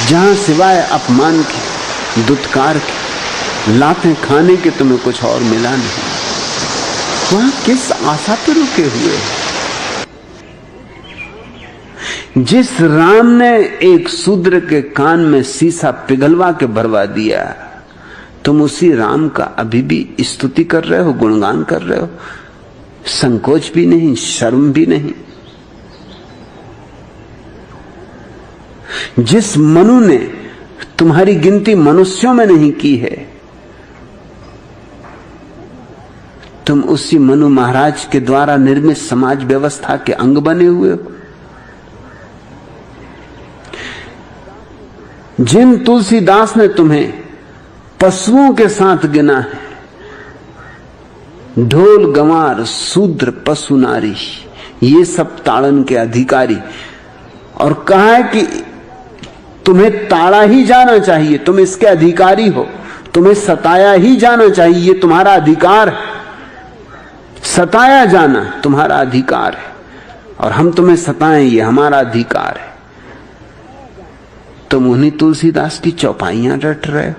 जहां सिवाय अपमान के, दुत्कार के, लातें खाने के तुम्हें कुछ और मिला नहीं, वहां किस आशा पर रुके हुए? जिस राम ने एक शूद्र के कान में शीशा पिघलवा के भरवा दिया, तुम उसी राम का अभी भी स्तुति कर रहे हो, गुणगान कर रहे हो, संकोच भी नहीं, शर्म भी नहीं। जिस मनु ने तुम्हारी गिनती मनुष्यों में नहीं की है, तुम उसी मनु महाराज के द्वारा निर्मित समाज व्यवस्था के अंग बने हुए हो। जिन तुलसीदास ने तुम्हें पशुओं के साथ गिना है, ढोल गंवार शूद्र पशु नारी, ये सब ताड़न के अधिकारी, और कहा है कि तुम्हें ताड़ा ही जाना चाहिए, तुम इसके अधिकारी हो, तुम्हें सताया ही जाना चाहिए, ये तुम्हारा अधिकार है, सताया जाना तुम्हारा अधिकार है, और हम तुम्हें सताएं ये हमारा अधिकार है। तुम उन्हीं तुलसीदास की चौपाइयां रट रहे हो,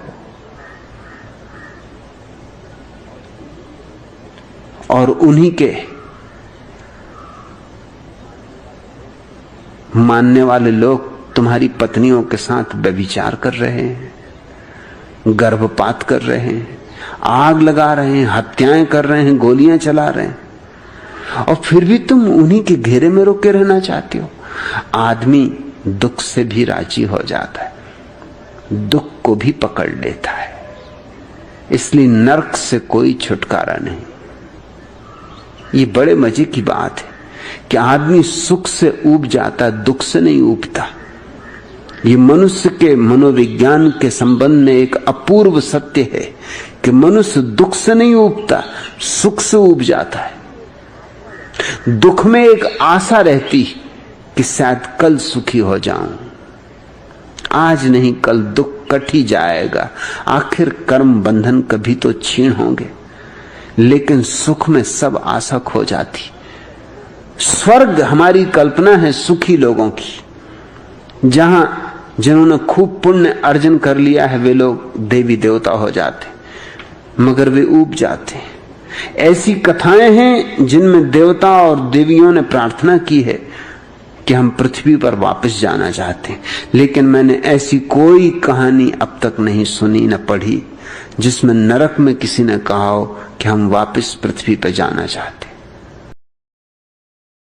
और उन्हीं के मानने वाले लोग तुम्हारी पत्नियों के साथ व्यभिचार कर रहे हैं, गर्भपात कर रहे हैं, आग लगा रहे हैं, हत्याएं कर रहे हैं, गोलियां चला रहे हैं, और फिर भी तुम उन्हीं के घेरे में रोके रहना चाहते हो। आदमी दुख से भी राजी हो जाता है, दुख को भी पकड़ लेता है, इसलिए नरक से कोई छुटकारा नहीं। ये बड़े मजे की बात है कि आदमी सुख से ऊब जाता है, दुख से नहीं ऊबता। ये मनुष्य के मनोविज्ञान के संबंध में एक अपूर्व सत्य है कि मनुष्य दुख से नहीं ऊबता, सुख से ऊब जाता है। दुख में एक आशा रहती कि शायद कल सुखी हो जाऊं, आज नहीं कल दुख कट ही जाएगा, आखिर कर्म बंधन कभी तो छीण होंगे। लेकिन सुख में सब आशा खो जाती। स्वर्ग हमारी कल्पना है सुखी लोगों की, जहां जिन्होंने खूब पुण्य अर्जन कर लिया है वे लोग देवी देवता हो जाते, मगर वे ऊब जाते हैं। ऐसी कथाएं हैं जिनमें देवता और देवियों ने प्रार्थना की है कि हम पृथ्वी पर वापस जाना चाहते हैं, लेकिन मैंने ऐसी कोई कहानी अब तक नहीं सुनी न पढ़ी जिसमें नरक में किसी ने कहा हो कि हम वापस पृथ्वी पर जाना चाहते।